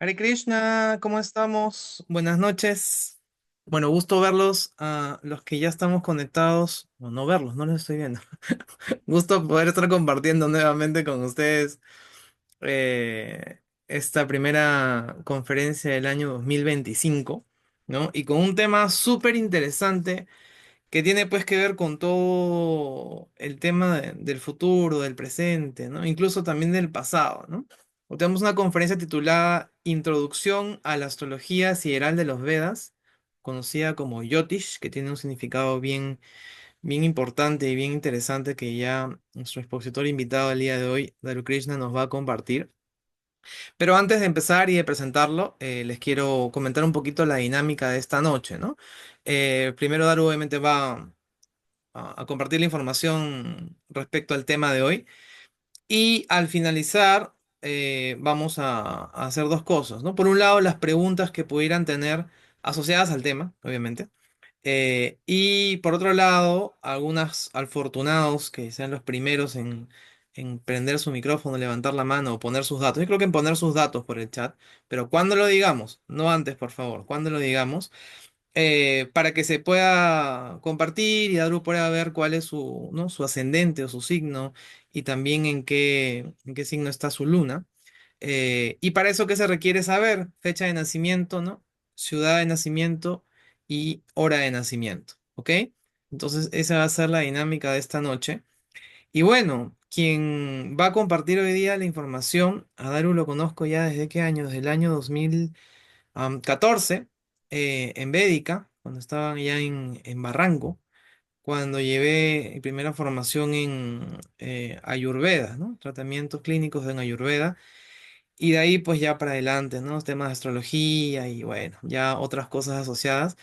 Hare Krishna, ¿cómo estamos? Buenas noches. Bueno, gusto verlos a los que ya estamos conectados. O no verlos, no los estoy viendo. Gusto poder estar compartiendo nuevamente con ustedes esta primera conferencia del año 2025, ¿no? Y con un tema súper interesante que tiene pues que ver con todo el tema del futuro, del presente, ¿no? Incluso también del pasado, ¿no? Tenemos una conferencia titulada Introducción a la astrología sideral de los Vedas, conocida como Yotish, que tiene un significado bien importante y bien interesante que ya nuestro expositor invitado el día de hoy, Daru Krishna, nos va a compartir. Pero antes de empezar y de presentarlo, les quiero comentar un poquito la dinámica de esta noche, ¿no? Primero, Daru obviamente va a compartir la información respecto al tema de hoy. Y al finalizar, vamos a hacer dos cosas, ¿no? Por un lado, las preguntas que pudieran tener asociadas al tema, obviamente. Y por otro lado, algunos afortunados que sean los primeros en prender su micrófono, levantar la mano o poner sus datos. Yo creo que en poner sus datos por el chat, pero cuando lo digamos, no antes, por favor, cuando lo digamos para que se pueda compartir y Daru pueda ver cuál es su, ¿no? su ascendente o su signo y también en qué signo está su luna. Y para eso, ¿qué se requiere saber? Fecha de nacimiento, ¿no? Ciudad de nacimiento y hora de nacimiento, ¿ok? Entonces, esa va a ser la dinámica de esta noche. Y bueno, quien va a compartir hoy día la información, a Daru lo conozco ya desde qué año, desde el año 2014 en Védica, cuando estaba ya en Barranco, cuando llevé mi primera formación en Ayurveda, ¿no? Tratamientos clínicos en Ayurveda, y de ahí pues ya para adelante, ¿no? Temas de astrología y bueno, ya otras cosas asociadas.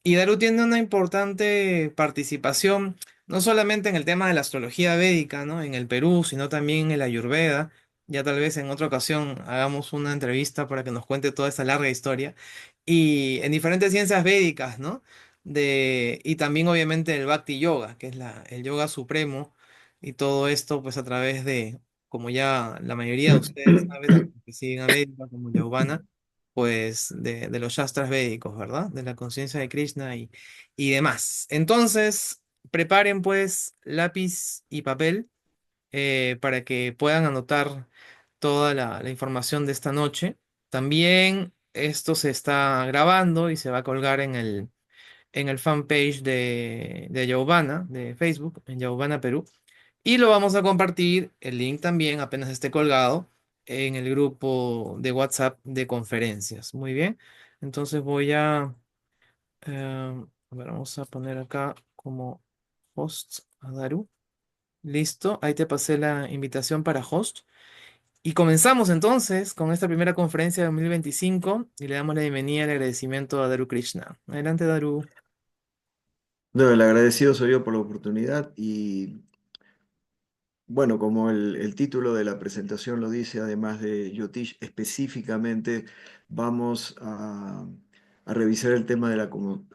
Y Daru tiene una importante participación, no solamente en el tema de la astrología védica, ¿no? En el Perú, sino también en el Ayurveda. Ya tal vez en otra ocasión hagamos una entrevista para que nos cuente toda esta larga historia. Y en diferentes ciencias védicas, ¿no? Y también obviamente el Bhakti Yoga, que es el yoga supremo, y todo esto pues a través de, como ya la mayoría de ustedes saben, que siguen a Védica como Yavana pues de los Shastras védicos, ¿verdad? De la conciencia de Krishna y demás. Entonces, preparen pues lápiz y papel para que puedan anotar toda la información de esta noche. También esto se está grabando y se va a colgar en el fanpage de Yaubana, de Facebook, en Yaubana Perú. Y lo vamos a compartir, el link también, apenas esté colgado, en el grupo de WhatsApp de conferencias. Muy bien. Entonces a ver, vamos a poner acá como host a Daru. Listo, ahí te pasé la invitación para host. Y comenzamos entonces con esta primera conferencia de 2025 y le damos la bienvenida y el agradecimiento a Daru Krishna. Adelante, Daru. No, el agradecido soy yo por la oportunidad y bueno, como el título de la presentación lo dice, además de Yotish, específicamente vamos a revisar el tema de la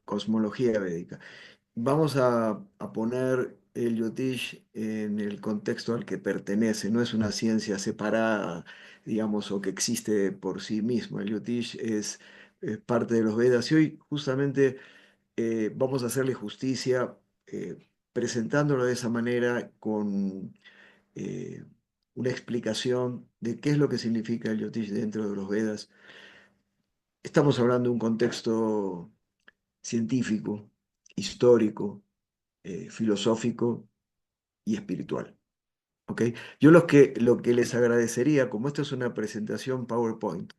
cosmología védica. Vamos a poner el Yotish en el contexto al que pertenece, no es una ciencia separada, digamos, o que existe por sí mismo. El Yotish es parte de los Vedas y hoy justamente vamos a hacerle justicia presentándolo de esa manera con eh, una explicación de qué es lo que significa el Yotish dentro de los Vedas. Estamos hablando de un contexto científico, histórico, filosófico y espiritual. ¿Ok? Yo lo que les agradecería, como esto es una presentación PowerPoint,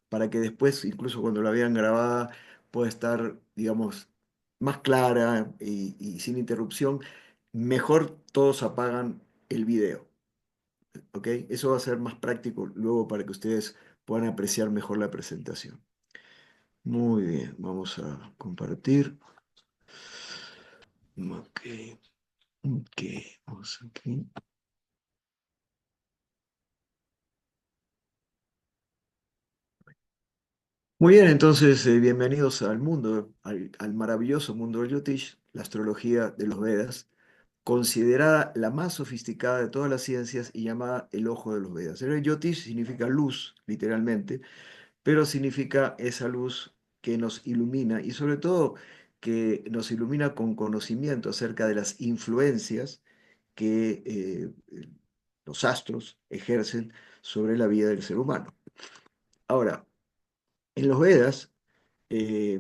para que después, incluso cuando la vean grabada, pueda estar, digamos, más clara y sin interrupción, mejor todos apagan el video. ¿Ok? Eso va a ser más práctico luego para que ustedes puedan apreciar mejor la presentación. Muy bien, vamos a compartir. Ok, ok, vamos aquí. Muy bien, entonces bienvenidos al mundo, al maravilloso mundo del Yotish, la astrología de los Vedas, considerada la más sofisticada de todas las ciencias y llamada el ojo de los Vedas. El Yotish significa luz, literalmente, pero significa esa luz que nos ilumina y sobre todo que nos ilumina con conocimiento acerca de las influencias que los astros ejercen sobre la vida del ser humano. Ahora, en los Vedas eh,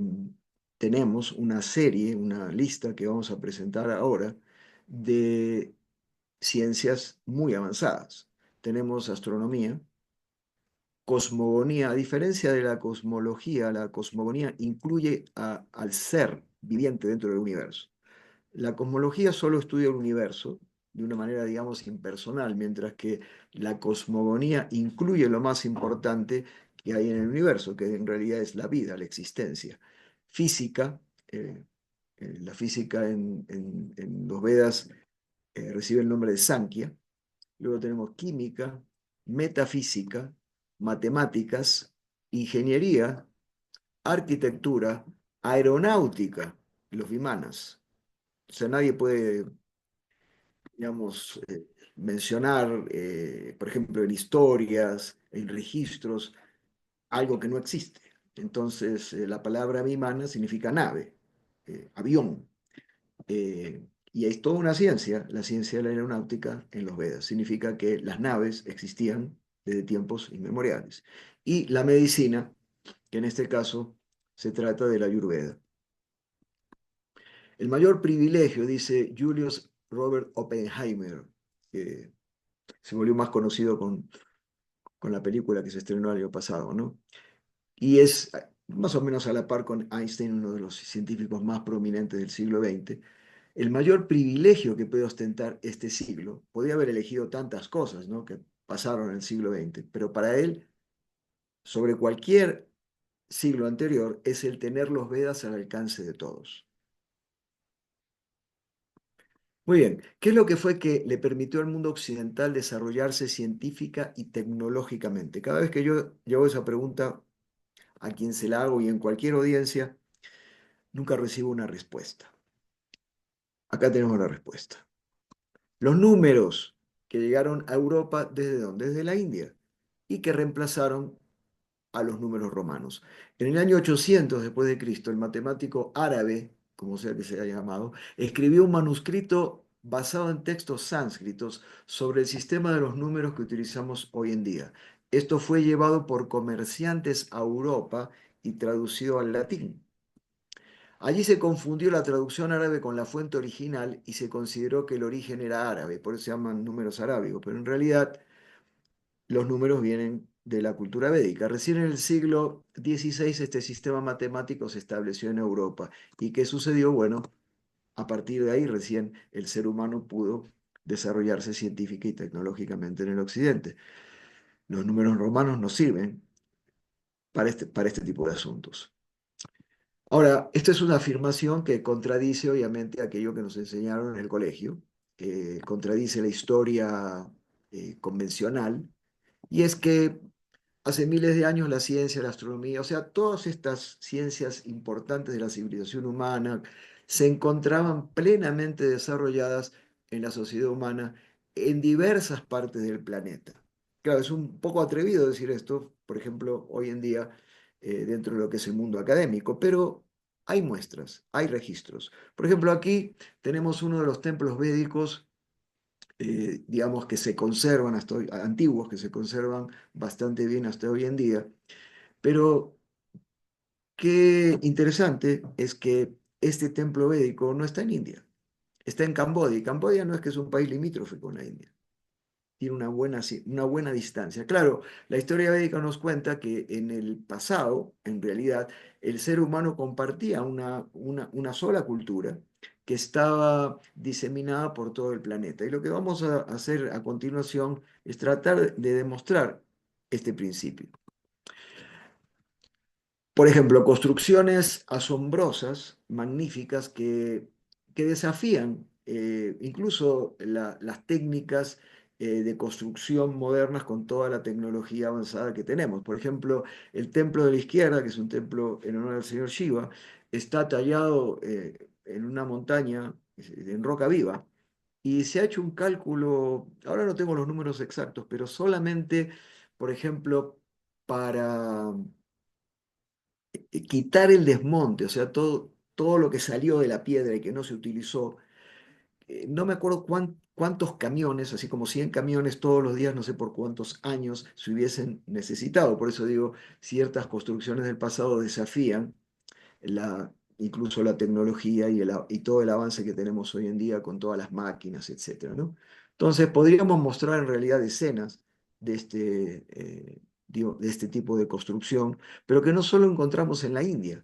tenemos una serie, una lista que vamos a presentar ahora de ciencias muy avanzadas. Tenemos astronomía, cosmogonía. A diferencia de la cosmología, la cosmogonía incluye al ser viviente dentro del universo. La cosmología solo estudia el universo de una manera, digamos, impersonal, mientras que la cosmogonía incluye lo más importante que hay en el universo, que en realidad es la vida, la existencia. Física, eh, la física en los Vedas recibe el nombre de Sankhya. Luego tenemos química, metafísica, matemáticas, ingeniería, arquitectura, aeronáutica, los vimanas. O sea, nadie puede, digamos, mencionar, por ejemplo, en historias, en registros, algo que no existe. Entonces, la palabra vimana significa nave, avión. Y es toda una ciencia, la ciencia de la aeronáutica en los Vedas. Significa que las naves existían desde tiempos inmemoriales. Y la medicina, que en este caso se trata de la Ayurveda. El mayor privilegio, dice Julius Robert Oppenheimer, que se volvió más conocido con la película que se estrenó el año pasado, ¿no? Y es más o menos a la par con Einstein, uno de los científicos más prominentes del siglo XX. El mayor privilegio que puede ostentar este siglo, podría haber elegido tantas cosas, ¿no?, que pasaron en el siglo XX, pero para él, sobre cualquier siglo anterior, es el tener los Vedas al alcance de todos. Muy bien, ¿qué es lo que fue que le permitió al mundo occidental desarrollarse científica y tecnológicamente? Cada vez que yo hago esa pregunta a quien se la hago y en cualquier audiencia, nunca recibo una respuesta. Acá tenemos la respuesta. Los números que llegaron a Europa, ¿desde dónde? Desde la India, y que reemplazaron a los números romanos. En el año 800 después de Cristo, el matemático árabe, como sea que se haya llamado, escribió un manuscrito basado en textos sánscritos sobre el sistema de los números que utilizamos hoy en día. Esto fue llevado por comerciantes a Europa y traducido al latín. Allí se confundió la traducción árabe con la fuente original y se consideró que el origen era árabe, por eso se llaman números arábigos, pero en realidad los números vienen de la cultura védica. Recién en el siglo XVI este sistema matemático se estableció en Europa. ¿Y qué sucedió? Bueno, a partir de ahí recién el ser humano pudo desarrollarse científica y tecnológicamente en el occidente. Los números romanos nos sirven para este tipo de asuntos. Ahora, esta es una afirmación que contradice obviamente aquello que nos enseñaron en el colegio, que contradice la historia convencional, y es que hace miles de años la ciencia, la astronomía, o sea, todas estas ciencias importantes de la civilización humana se encontraban plenamente desarrolladas en la sociedad humana en diversas partes del planeta. Claro, es un poco atrevido decir esto, por ejemplo, hoy en día, dentro de lo que es el mundo académico, pero hay muestras, hay registros. Por ejemplo, aquí tenemos uno de los templos védicos, digamos, que se conservan hasta hoy, antiguos, que se conservan bastante bien hasta hoy en día. Pero qué interesante es que este templo védico no está en India, está en Camboya. Y Camboya no es que es un país limítrofe con la India, tiene una buena distancia. Claro, la historia védica nos cuenta que en el pasado, en realidad, el ser humano compartía una sola cultura que estaba diseminada por todo el planeta. Y lo que vamos a hacer a continuación es tratar de demostrar este principio. Por ejemplo, construcciones asombrosas, magníficas, que desafían incluso las técnicas de construcción modernas con toda la tecnología avanzada que tenemos. Por ejemplo, el templo de la izquierda, que es un templo en honor al señor Shiva, está tallado en una montaña, en roca viva, y se ha hecho un cálculo, ahora no tengo los números exactos, pero solamente, por ejemplo, para quitar el desmonte, o sea, todo lo que salió de la piedra y que no se utilizó. No me acuerdo cuántos camiones, así como 100 camiones todos los días, no sé por cuántos años se hubiesen necesitado. Por eso digo, ciertas construcciones del pasado desafían incluso la tecnología y todo el avance que tenemos hoy en día con todas las máquinas, etcétera, ¿no? Entonces, podríamos mostrar en realidad escenas de de este tipo de construcción, pero que no solo encontramos en la India.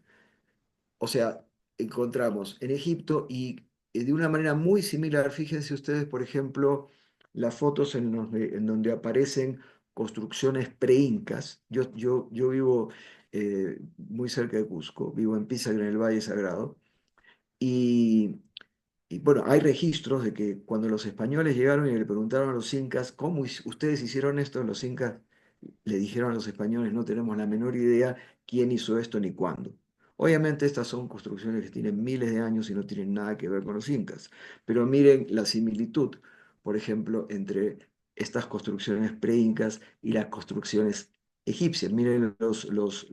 O sea, encontramos en Egipto y de una manera muy similar, fíjense ustedes, por ejemplo, las fotos en donde aparecen construcciones pre-incas. Yo vivo muy cerca de Cusco, vivo en Pisac, en el Valle Sagrado, y, y, bueno, hay registros de que cuando los españoles llegaron y le preguntaron a los incas, ¿cómo ustedes hicieron esto? Los incas le dijeron a los españoles, no tenemos la menor idea quién hizo esto ni cuándo. Obviamente estas son construcciones que tienen miles de años y no tienen nada que ver con los incas, pero miren la similitud, por ejemplo, entre estas construcciones pre-incas y las construcciones egipcias. Miren los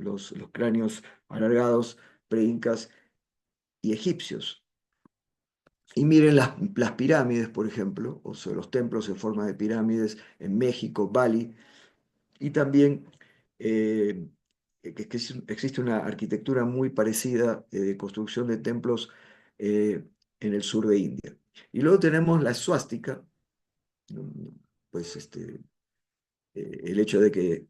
cráneos alargados pre-incas y egipcios. Y miren las pirámides, por ejemplo, o sea, los templos en forma de pirámides en México, Bali, y también eh, que existe una arquitectura muy parecida de construcción de templos eh, en el sur de India. Y luego tenemos la suástica, ¿no? Pues el hecho de que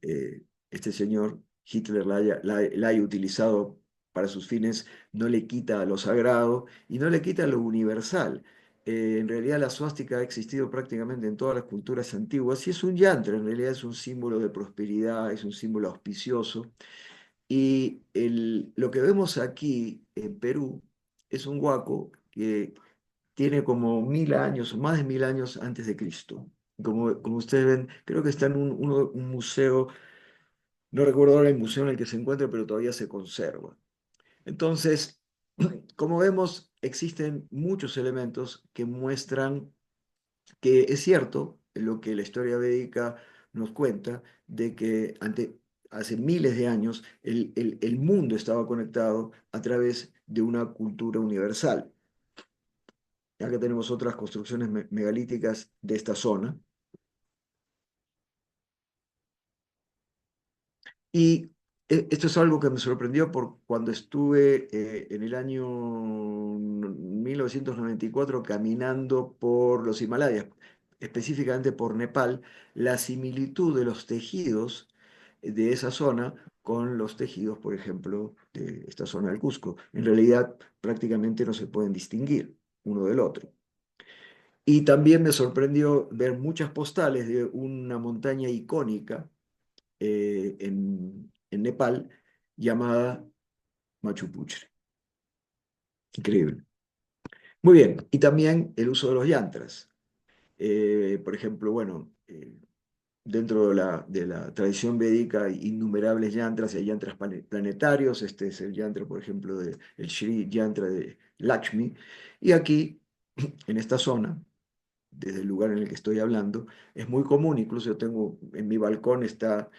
este señor Hitler la haya utilizado para sus fines no le quita lo sagrado y no le quita lo universal. En realidad la suástica ha existido prácticamente en todas las culturas antiguas y es un yantra, en realidad es un símbolo de prosperidad, es un símbolo auspicioso. Y lo que vemos aquí en Perú es un huaco que tiene como 1000 años, o más de 1000 años antes de Cristo. Como ustedes ven, creo que está en un museo, no recuerdo ahora el museo en el que se encuentra, pero todavía se conserva. Entonces, como vemos, existen muchos elementos que muestran que es cierto lo que la historia védica nos cuenta, de que hace miles de años el mundo estaba conectado a través de una cultura universal. Ya que tenemos otras construcciones megalíticas de esta zona. Y esto es algo que me sorprendió por cuando estuve en el año 1994 caminando por los Himalayas, específicamente por Nepal, la similitud de los tejidos de esa zona con los tejidos, por ejemplo, de esta zona del Cusco. En realidad prácticamente no se pueden distinguir uno del otro. Y también me sorprendió ver muchas postales de una montaña icónica en Nepal llamada Machu Picchu. Increíble. Muy bien, y también el uso de los yantras. Por ejemplo, bueno, dentro de la tradición védica hay innumerables yantras, y hay yantras planetarios. Este es el yantra, por ejemplo, el Shri Yantra de Lakshmi. Y aquí, en esta zona, desde el lugar en el que estoy hablando, es muy común. Incluso yo tengo en mi balcón está,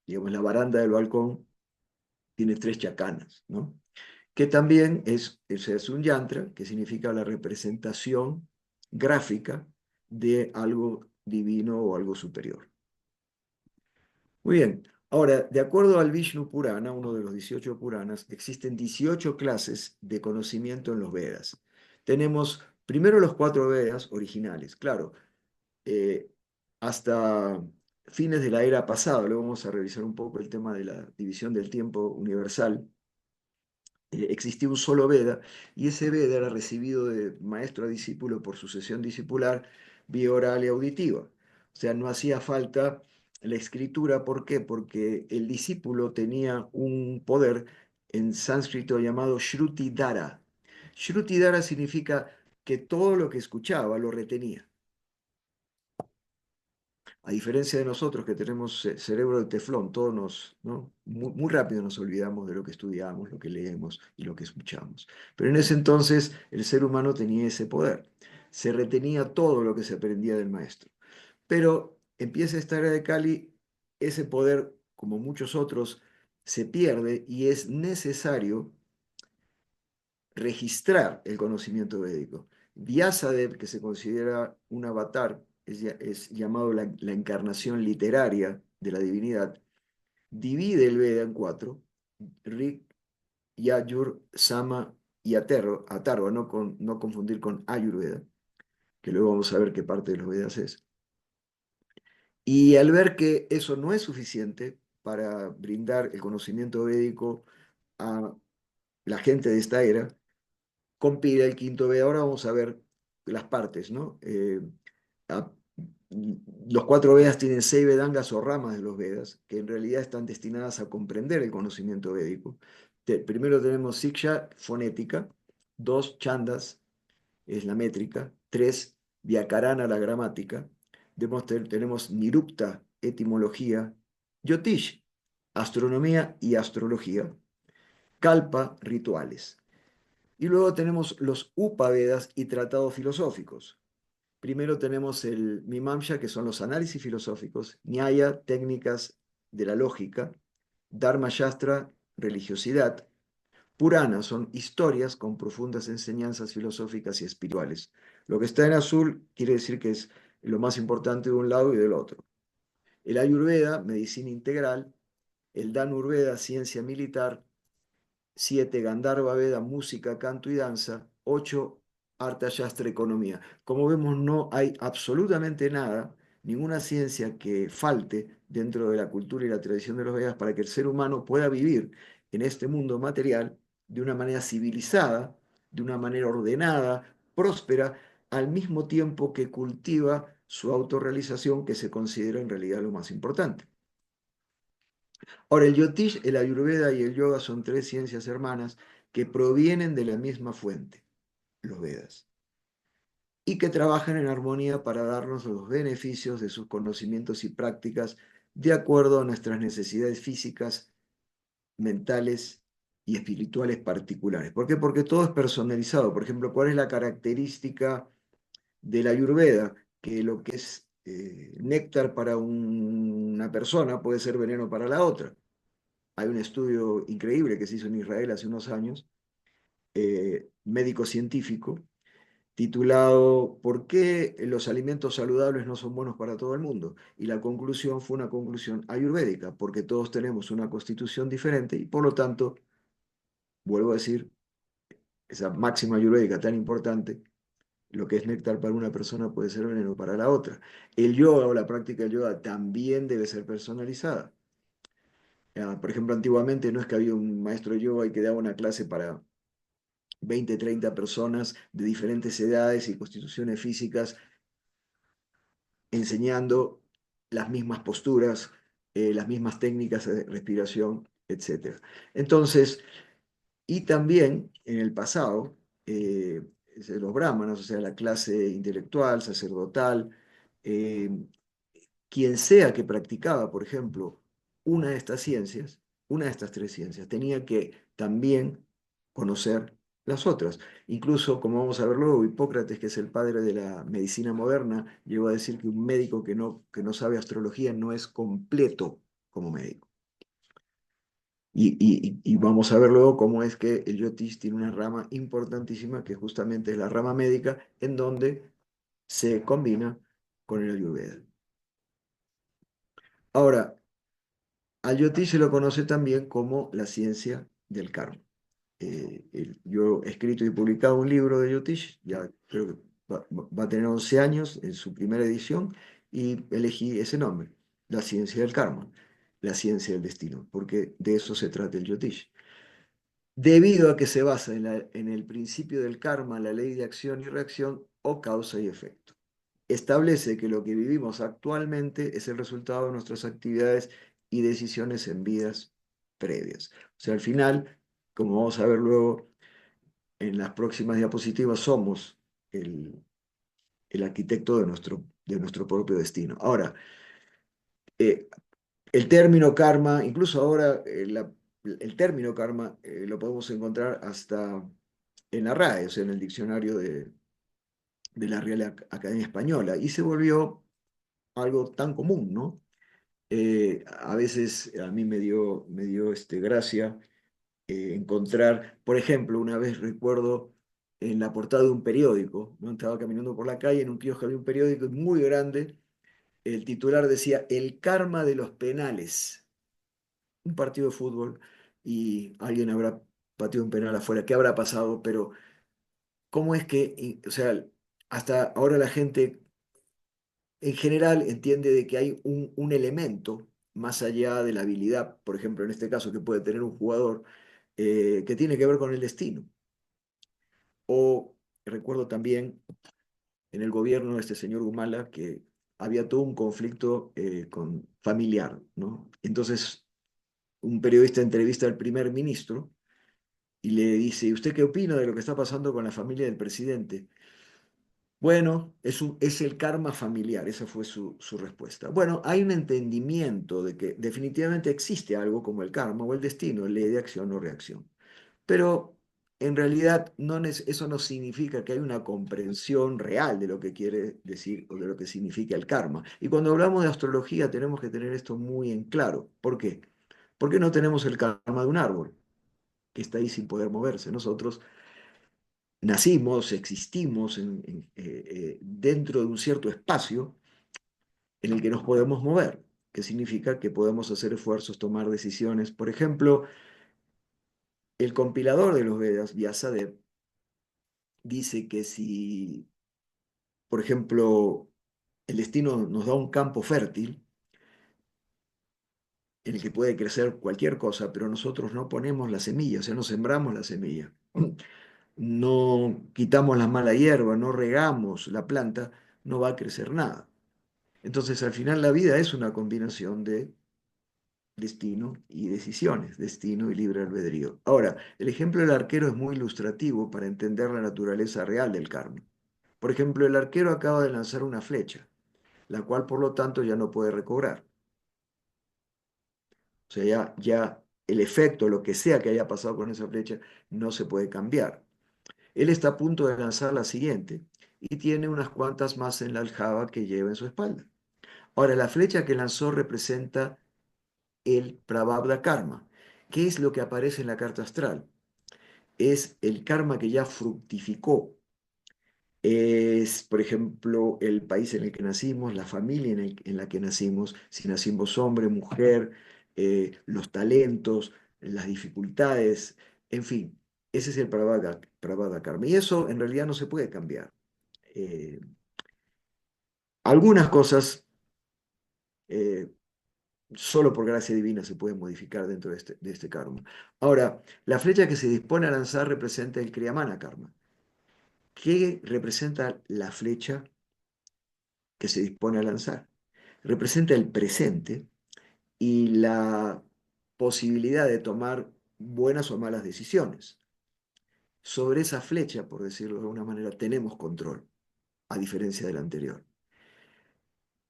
digamos, la baranda del balcón tiene tres chacanas, ¿no? Que también es un yantra, que significa la representación gráfica de algo divino o algo superior. Muy bien. Ahora, de acuerdo al Vishnu Purana, uno de los 18 Puranas, existen 18 clases de conocimiento en los Vedas. Tenemos primero los cuatro Vedas originales, claro, eh, hasta fines de la era pasada. Luego vamos a revisar un poco el tema de la división del tiempo universal. Existía un solo Veda y ese Veda era recibido de maestro a discípulo por sucesión discipular, vía oral y auditiva. O sea, no hacía falta la escritura. ¿Por qué? Porque el discípulo tenía un poder en sánscrito llamado Shruti Dara. Shruti Dara significa que todo lo que escuchaba lo retenía. A diferencia de nosotros que tenemos cerebro de teflón, todos ¿no? Muy rápido nos olvidamos de lo que estudiamos, lo que leemos y lo que escuchamos. Pero en ese entonces el ser humano tenía ese poder. Se retenía todo lo que se aprendía del maestro. Pero empieza esta era de Cali, ese poder, como muchos otros, se pierde y es necesario registrar el conocimiento védico. Vyasadeva, que se considera un avatar, es llamado la encarnación literaria de la divinidad, divide el Veda en cuatro: Rig, Yajur, Sama y Atharva, no confundir con Ayurveda, que luego vamos a ver qué parte de los Vedas es. Y al ver que eso no es suficiente para brindar el conocimiento védico a la gente de esta era, compila el quinto Veda. Ahora vamos a ver las partes, ¿no? A- los cuatro Vedas tienen seis Vedangas o ramas de los Vedas, que en realidad están destinadas a comprender el conocimiento védico. Primero tenemos Siksha, fonética; dos, Chandas, es la métrica; tres, Vyakarana, la gramática; tenemos Nirupta, etimología; Yotish, astronomía y astrología; Kalpa, rituales. Y luego tenemos los Upavedas y tratados filosóficos. Primero tenemos el Mimamsha, que son los análisis filosóficos; Nyaya, técnicas de la lógica; Dharma Shastra, religiosidad; Purana, son historias con profundas enseñanzas filosóficas y espirituales. Lo que está en azul quiere decir que es lo más importante de un lado y del otro. El Ayurveda, medicina integral; el Dhanurveda, ciencia militar; 7, Gandharva Veda, música, canto y danza; 8, Artha Shastra, economía. Como vemos, no hay absolutamente nada, ninguna ciencia que falte dentro de la cultura y la tradición de los Vedas para que el ser humano pueda vivir en este mundo material de una manera civilizada, de una manera ordenada, próspera, al mismo tiempo que cultiva su autorrealización, que se considera en realidad lo más importante. Ahora, el Yotish, el Ayurveda y el Yoga son tres ciencias hermanas que provienen de la misma fuente, los Vedas, y que trabajan en armonía para darnos los beneficios de sus conocimientos y prácticas de acuerdo a nuestras necesidades físicas, mentales y espirituales particulares. ¿Por qué? Porque todo es personalizado. Por ejemplo, ¿cuál es la característica de la Ayurveda? Que lo que es néctar para una persona puede ser veneno para la otra. Hay un estudio increíble que se hizo en Israel hace unos años, médico-científico, titulado ¿Por qué los alimentos saludables no son buenos para todo el mundo? Y la conclusión fue una conclusión ayurvédica, porque todos tenemos una constitución diferente y por lo tanto, vuelvo a decir, esa máxima ayurvédica tan importante, lo que es néctar para una persona puede ser veneno para la otra. El yoga o la práctica del yoga también debe ser personalizada. Por ejemplo, antiguamente no es que había un maestro de yoga y que daba una clase para 20, 30 personas de diferentes edades y constituciones físicas, enseñando las mismas posturas, las mismas técnicas de respiración, etcétera. Entonces, y también en el pasado, los brahmanas, o sea, la clase intelectual, sacerdotal, eh, quien sea que practicaba, por ejemplo, una de estas ciencias, una de estas tres ciencias, tenía que también conocer las otras. Incluso, como vamos a ver luego, Hipócrates, que es el padre de la medicina moderna, llegó a decir que un médico que no sabe astrología no es completo como médico. Y vamos a ver luego cómo es que el Yotis tiene una rama importantísima, que justamente es la rama médica, en donde se combina con el Ayurveda. Ahora, al Yotish se lo conoce también como la ciencia del karma. Yo he escrito y publicado un libro de Yotish, ya creo que va a tener 11 años en su primera edición, y elegí ese nombre, la ciencia del karma, la ciencia del destino, porque de eso se trata el Yotish. Debido a que se basa en el principio del karma, la ley de acción y reacción o causa y efecto. Establece que lo que vivimos actualmente es el resultado de nuestras actividades y decisiones en vidas previas. O sea, al final, como vamos a ver luego en las próximas diapositivas, somos el arquitecto de nuestro propio destino. Ahora, eh, el término karma, incluso ahora el término karma lo podemos encontrar hasta en la RAE, o sea, en el diccionario de la Real Academia Española, y se volvió algo tan común, ¿no? A veces a mí me dio gracia encontrar, por ejemplo, una vez recuerdo en la portada de un periódico, ¿no? Estaba caminando por la calle, en un kiosco había un periódico muy grande, el titular decía El karma de los penales, un partido de fútbol y alguien habrá pateado un penal afuera, ¿qué habrá pasado? Pero ¿cómo es que, o sea, hasta ahora la gente en general entiende de que hay un elemento más allá de la habilidad, por ejemplo, en este caso que puede tener un jugador, que tiene que ver con el destino? O recuerdo también en el gobierno de este señor Humala que había todo un conflicto familiar, ¿no? Entonces, un periodista entrevista al primer ministro y le dice, ¿y usted qué opina de lo que está pasando con la familia del presidente? Bueno, es el karma familiar, esa fue su respuesta. Bueno, hay un entendimiento de que definitivamente existe algo como el karma o el destino, ley de acción o reacción. Pero en realidad eso no significa que hay una comprensión real de lo que quiere decir o de lo que significa el karma. Y cuando hablamos de astrología tenemos que tener esto muy en claro. ¿Por qué? Porque no tenemos el karma de un árbol que está ahí sin poder moverse. Nosotros nacimos, existimos dentro de un cierto espacio en el que nos podemos mover, que significa que podemos hacer esfuerzos, tomar decisiones. Por ejemplo, el compilador de los Vedas, Vyasadeva, dice que si, por ejemplo, el destino nos da un campo fértil en el que puede crecer cualquier cosa, pero nosotros no ponemos la semilla, o sea, no sembramos la semilla, no quitamos la mala hierba, no regamos la planta, no va a crecer nada. Entonces, al final la vida es una combinación de destino y decisiones, destino y libre albedrío. Ahora, el ejemplo del arquero es muy ilustrativo para entender la naturaleza real del karma. Por ejemplo, el arquero acaba de lanzar una flecha, la cual por lo tanto ya no puede recobrar. O sea, ya el efecto, lo que sea que haya pasado con esa flecha, no se puede cambiar. Él está a punto de lanzar la siguiente y tiene unas cuantas más en la aljaba que lleva en su espalda. Ahora, la flecha que lanzó representa el Prabhavda Karma. ¿Qué es lo que aparece en la carta astral? Es el karma que ya fructificó. Es, por ejemplo, el país en el que nacimos, la familia en la que nacimos, si nacimos hombre, mujer, los talentos, las dificultades, en fin, ese es el Prabhavada Karma. Y eso en realidad no se puede cambiar. Eh, Algunas cosas eh, solo por gracia divina se pueden modificar dentro de este karma. Ahora, la flecha que se dispone a lanzar representa el Kriyamana Karma. ¿Qué representa la flecha que se dispone a lanzar? Representa el presente y la posibilidad de tomar buenas o malas decisiones. Sobre esa flecha, por decirlo de alguna manera, tenemos control, a diferencia del anterior.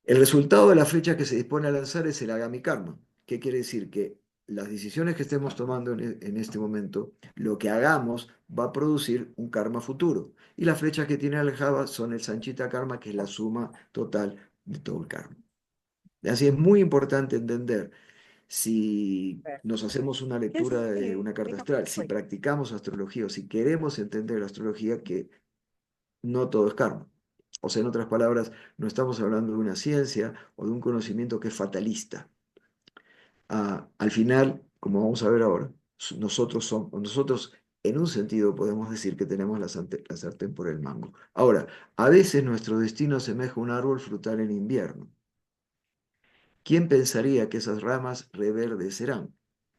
El resultado de la flecha que se dispone a lanzar es el Agami Karma. ¿Qué quiere decir? Que las decisiones que estemos tomando en este momento, lo que hagamos va a producir un karma futuro. Y las flechas que tiene alejada son el Sanchita Karma, que es la suma total de todo el karma. Así es muy importante entender si nos hacemos una lectura de una carta astral, si practicamos astrología o si queremos entender la astrología, que no todo es karma. O sea, en otras palabras, no estamos hablando de una ciencia o de un conocimiento que es fatalista. Al final, como vamos a ver ahora, nosotros en un sentido podemos decir que tenemos la sartén por el mango. Ahora, a veces nuestro destino asemeja a un árbol frutal en invierno. ¿Quién pensaría que esas ramas reverdecerán?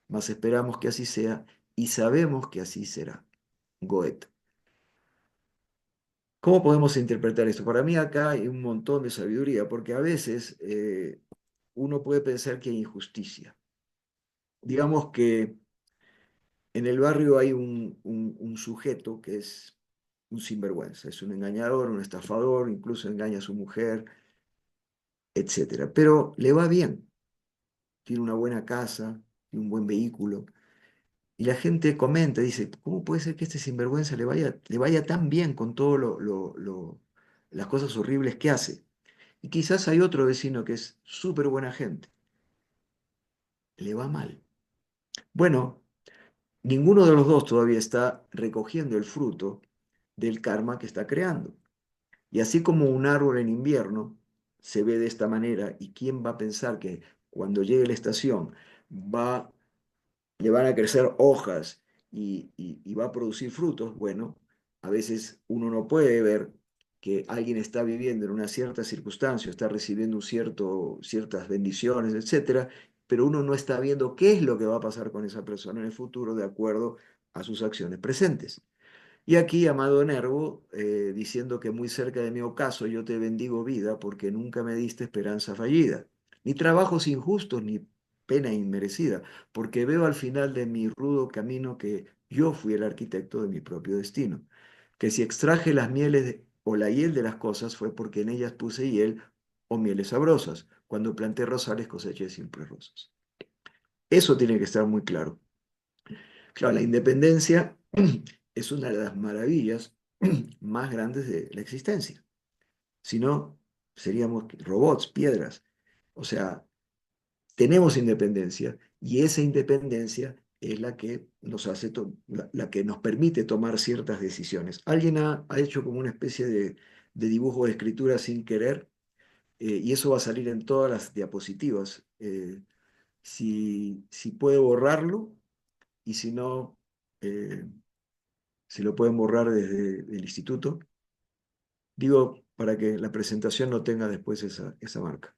Mas esperamos que así sea y sabemos que así será. Goethe. ¿Cómo podemos interpretar esto? Para mí acá hay un montón de sabiduría, porque a veces uno puede pensar que hay injusticia. Digamos que en el barrio hay un sujeto que es un sinvergüenza, es un engañador, un estafador, incluso engaña a su mujer, etcétera. Pero le va bien, tiene una buena casa, tiene un buen vehículo. Y la gente comenta, dice, ¿cómo puede ser que este sinvergüenza le vaya tan bien con todo las cosas horribles que hace? Y quizás hay otro vecino que es súper buena gente. le va mal. Bueno, ninguno de los dos todavía está recogiendo el fruto del karma que está creando. Y así como un árbol en invierno se ve de esta manera, ¿y quién va a pensar que cuando llegue la estación va, le van a crecer hojas y va a producir frutos? Bueno, a veces uno no puede ver que alguien está viviendo en una cierta circunstancia, está recibiendo ciertas bendiciones, etcétera, pero uno no está viendo qué es lo que va a pasar con esa persona en el futuro de acuerdo a sus acciones presentes. Y aquí, amado Nervo, diciendo que muy cerca de mi ocaso yo te bendigo vida porque nunca me diste esperanza fallida, ni trabajos injustos, ni pena inmerecida, porque veo al final de mi rudo camino que yo fui el arquitecto de mi propio destino, que si extraje las o la hiel de las cosas fue porque en ellas puse hiel o mieles sabrosas, cuando planté rosales coseché siempre rosas. Eso tiene que estar muy claro. Claro, la independencia es una de las maravillas más grandes de la existencia. Si no, seríamos robots, piedras. O sea, tenemos independencia y esa independencia es la que nos la que nos permite tomar ciertas decisiones. Alguien ha hecho como una especie de dibujo de escritura sin querer, y eso va a salir en todas las diapositivas. Si puede borrarlo y si no, eh, si lo pueden borrar desde el instituto. Digo, para que la presentación no tenga después esa marca.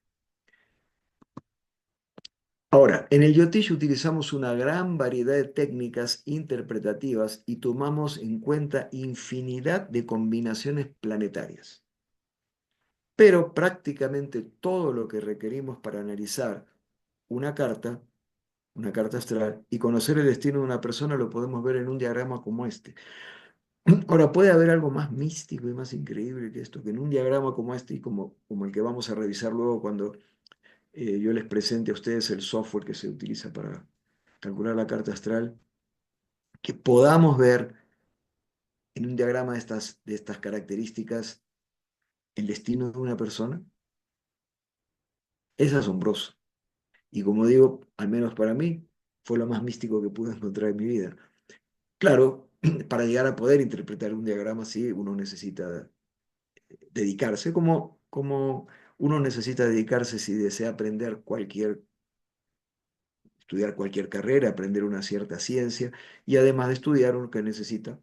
Ahora, en el Yotish utilizamos una gran variedad de técnicas interpretativas y tomamos en cuenta infinidad de combinaciones planetarias. Pero prácticamente todo lo que requerimos para analizar una carta, una carta astral, y conocer el destino de una persona lo podemos ver en un diagrama como este. Ahora, puede haber algo más místico y más increíble que esto, que en un diagrama como este y como el que vamos a revisar luego cuando yo les presente a ustedes el software que se utiliza para calcular la carta astral, que podamos ver en un diagrama de estas características el destino de una persona, es asombroso. Y como digo, al menos para mí, fue lo más místico que pude encontrar en mi vida. Claro, para llegar a poder interpretar un diagrama así, uno necesita dedicarse, como uno necesita dedicarse si desea estudiar cualquier carrera, aprender una cierta ciencia, y además de estudiar, uno que necesita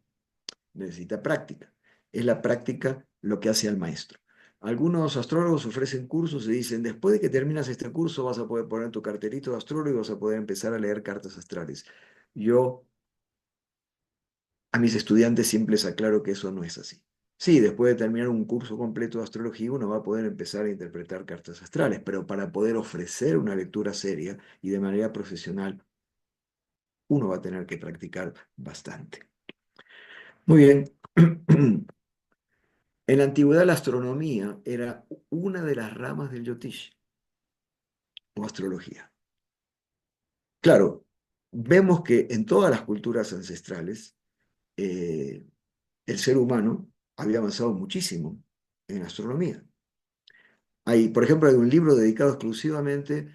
práctica. Es la práctica lo que hace al maestro. Algunos astrólogos ofrecen cursos y dicen, después de que terminas este curso vas a poder poner tu carterito de astrólogo y vas a poder empezar a leer cartas astrales. Yo a mis estudiantes siempre les aclaro que eso no es así. Sí, después de terminar un curso completo de astrología, uno va a poder empezar a interpretar cartas astrales, pero para poder ofrecer una lectura seria y de manera profesional, uno va a tener que practicar bastante. Muy bien. En la antigüedad la astronomía era una de las ramas del Yotish o astrología. Claro, vemos que en todas las culturas ancestrales eh, el ser humano había avanzado muchísimo en astronomía. Por ejemplo, hay un libro dedicado exclusivamente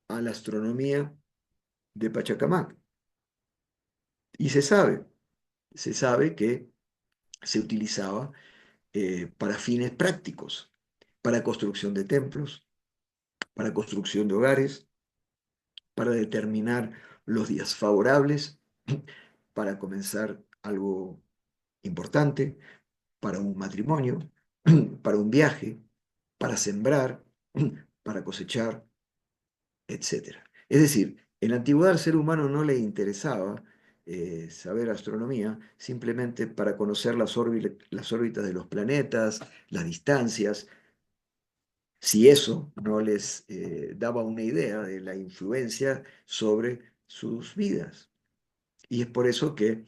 a la astronomía de Pachacamac. Y se sabe que se utilizaba para fines prácticos, para construcción de templos, para construcción de hogares, para determinar los días favorables, para comenzar algo importante, para un matrimonio, para un viaje, para sembrar, para cosechar, etcétera. Es decir, en la antigüedad al ser humano no le interesaba saber astronomía simplemente para conocer las órbitas de los planetas, las distancias, si eso no les daba una idea de la influencia sobre sus vidas. Y es por eso que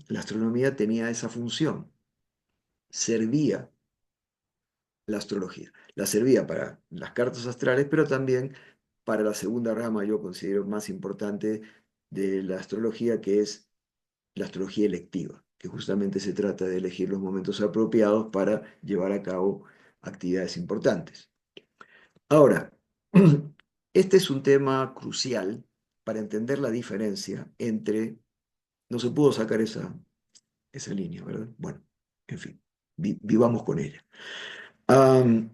la astronomía tenía esa función, servía la astrología. La servía para las cartas astrales, pero también para la segunda rama, yo considero más importante de la astrología, que es la astrología electiva, que justamente se trata de elegir los momentos apropiados para llevar a cabo actividades importantes. Ahora, Este es un tema crucial para entender la diferencia entre, no se pudo sacar esa línea, ¿verdad? Bueno, en fin, vivamos con ella. Am,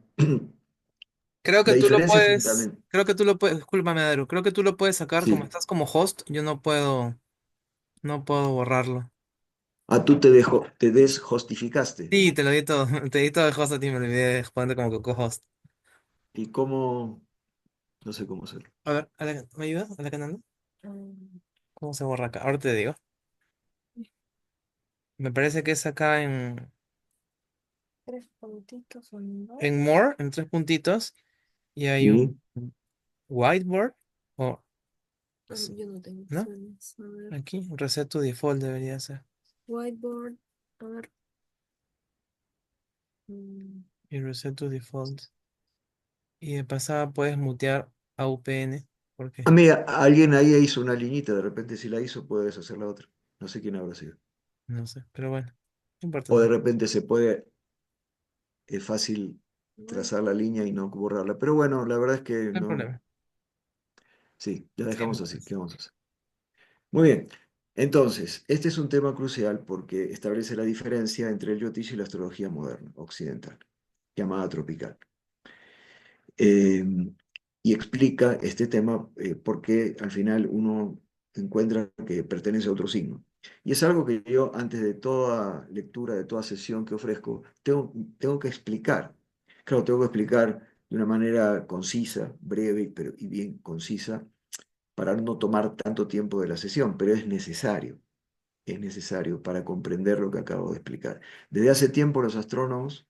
Creo que la tú lo diferencia puedes, fundamental, creo que tú lo puedes, discúlpame, Daru, creo que tú lo puedes sacar como sí. estás como host, yo no puedo, no puedo borrarlo. Ah, tú te deshostificaste. Sí, te lo di todo, te di todo de host a ti, me olvidé de ponerte como que co-host. ¿Y cómo? No sé cómo hacerlo. A ver, ¿me ayudas? ¿A la canal? ¿Cómo se borra acá? Ahora te digo. Me parece que es acá en More, en tres puntitos, y hay un Sí. whiteboard, o, ¿no? Aquí, reset to default debería ser. Y reset to default. Y de pasada puedes mutear a UPN, porque Amiga, alguien ahí hizo una liñita, de repente si la hizo puedes hacer la otra. No sé quién habrá sido. no sé, pero bueno, no importa, O de no, repente se puede, es fácil trazar la línea y no borrarla. Pero bueno, la verdad es que no hay no, problema. sí, ya dejamos así. Sigamos. ¿Qué vamos a hacer? Muy bien. Entonces, este es un tema crucial porque establece la diferencia entre el yotish y la astrología moderna, occidental, llamada tropical. eh, y explica este tema por qué al final uno encuentra que pertenece a otro signo. Y es algo que yo, antes de toda lectura, de toda sesión que ofrezco, tengo que explicar. Claro, tengo que explicar de una manera concisa, breve, pero y bien concisa, para no tomar tanto tiempo de la sesión, pero es necesario para comprender lo que acabo de explicar. Desde hace tiempo los astrónomos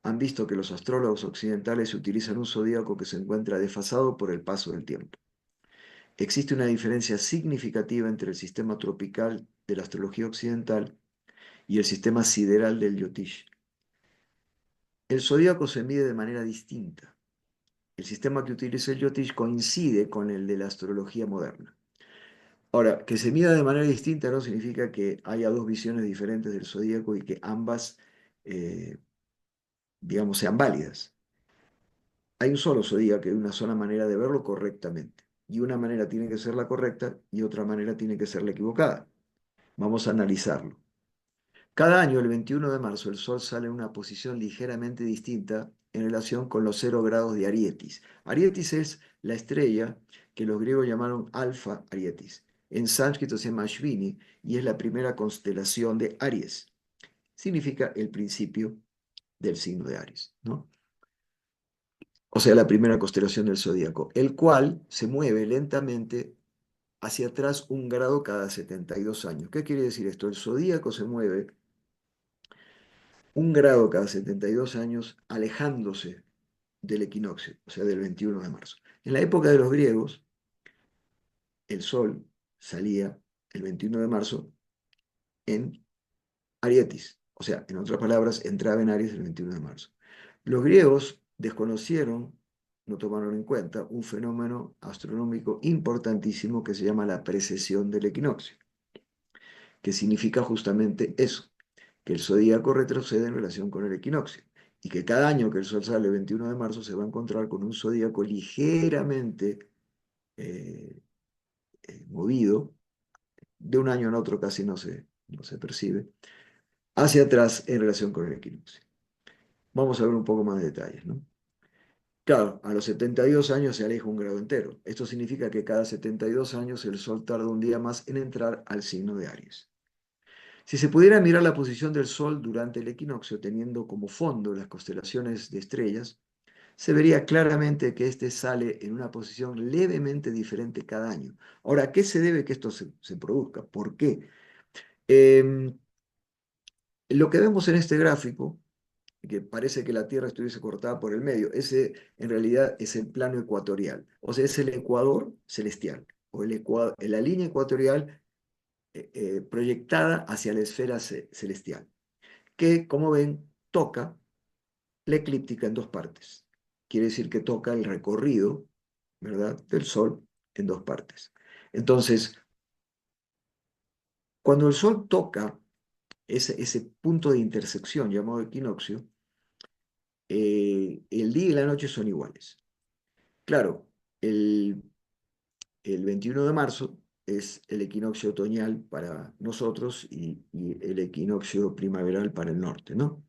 han visto que los astrólogos occidentales utilizan un zodíaco que se encuentra desfasado por el paso del tiempo. Existe una diferencia significativa entre el sistema tropical de la astrología occidental y el sistema sideral del Yotish. El zodíaco se mide de manera distinta. El sistema que utiliza el Yotish coincide con el de la astrología moderna. Ahora, que se mida de manera distinta no significa que haya dos visiones diferentes del zodíaco y que ambas, eh, digamos, sean válidas. Hay un solo zodíaco y una sola manera de verlo correctamente. Y una manera tiene que ser la correcta y otra manera tiene que ser la equivocada. Vamos a analizarlo. Cada año, el 21 de marzo, el Sol sale en una posición ligeramente distinta en relación con los 0 grados de Arietis. Arietis es la estrella que los griegos llamaron Alfa Arietis. En sánscrito se llama Ashvini y es la primera constelación de Aries. Significa el principio del signo de Aries, ¿no? O sea, la primera constelación del zodíaco, el cual se mueve lentamente hacia atrás 1 grado cada 72 años. ¿Qué quiere decir esto? El zodíaco se mueve 1 grado cada 72 años alejándose del equinoccio, o sea, del 21 de marzo. En la época de los griegos, el sol salía el 21 de marzo en Arietis, o sea, en otras palabras, entraba en Aries el 21 de marzo. Los griegos desconocieron, no tomaron en cuenta, un fenómeno astronómico importantísimo que se llama la precesión del equinoccio, que significa justamente eso, que el zodíaco retrocede en relación con el equinoccio, y que cada año que el Sol sale el 21 de marzo se va a encontrar con un zodíaco ligeramente eh, movido, de un año en otro casi no se percibe, hacia atrás en relación con el equinoccio. Vamos a ver un poco más de detalles, ¿no? Claro, a los 72 años se aleja 1 grado entero. Esto significa que cada 72 años el Sol tarda un día más en entrar al signo de Aries. Si se pudiera mirar la posición del Sol durante el equinoccio, teniendo como fondo las constelaciones de estrellas, se vería claramente que éste sale en una posición levemente diferente cada año. Ahora, ¿a qué se debe que esto se produzca? ¿Por qué? Eh, lo que vemos en este gráfico, que parece que la Tierra estuviese cortada por el medio, ese en realidad es el plano ecuatorial, o sea, es el ecuador celestial, o la línea ecuatorial proyectada hacia la esfera celestial, que, como ven, toca la eclíptica en dos partes. Quiere decir que toca el recorrido, ¿verdad?, del Sol en dos partes. Entonces, cuando el Sol toca ese punto de intersección llamado equinoccio, el día y la noche son iguales. Claro, El, el 21 de marzo es el equinoccio otoñal para nosotros y el equinoccio primaveral para el norte, ¿no?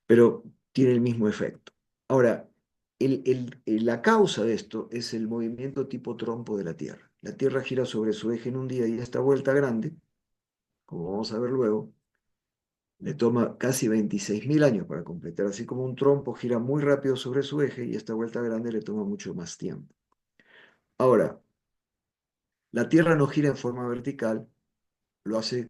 Pero tiene el mismo efecto. Ahora, la causa de esto es el movimiento tipo trompo de la Tierra. La Tierra gira sobre su eje en un día y esta vuelta grande, como vamos a ver luego, le toma casi 26.000 años para completar, así como un trompo gira muy rápido sobre su eje y esta vuelta grande le toma mucho más tiempo. Ahora, la Tierra no gira en forma vertical, lo hace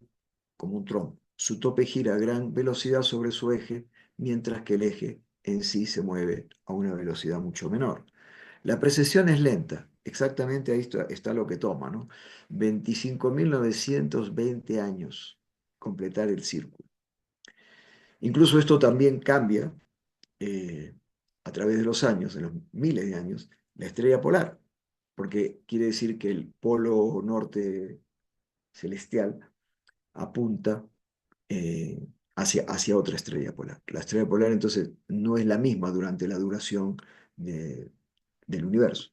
como un trompo. Su tope gira a gran velocidad sobre su eje, mientras que el eje en sí se mueve a una velocidad mucho menor. La precesión es lenta, exactamente ahí está lo que toma, ¿no? 25.920 años completar el círculo. Incluso esto también cambia eh, a través de los años, de los miles de años, la estrella polar, porque quiere decir que el polo norte celestial apunta eh, hacia otra estrella polar. La estrella polar entonces no es la misma durante la duración de- del universo.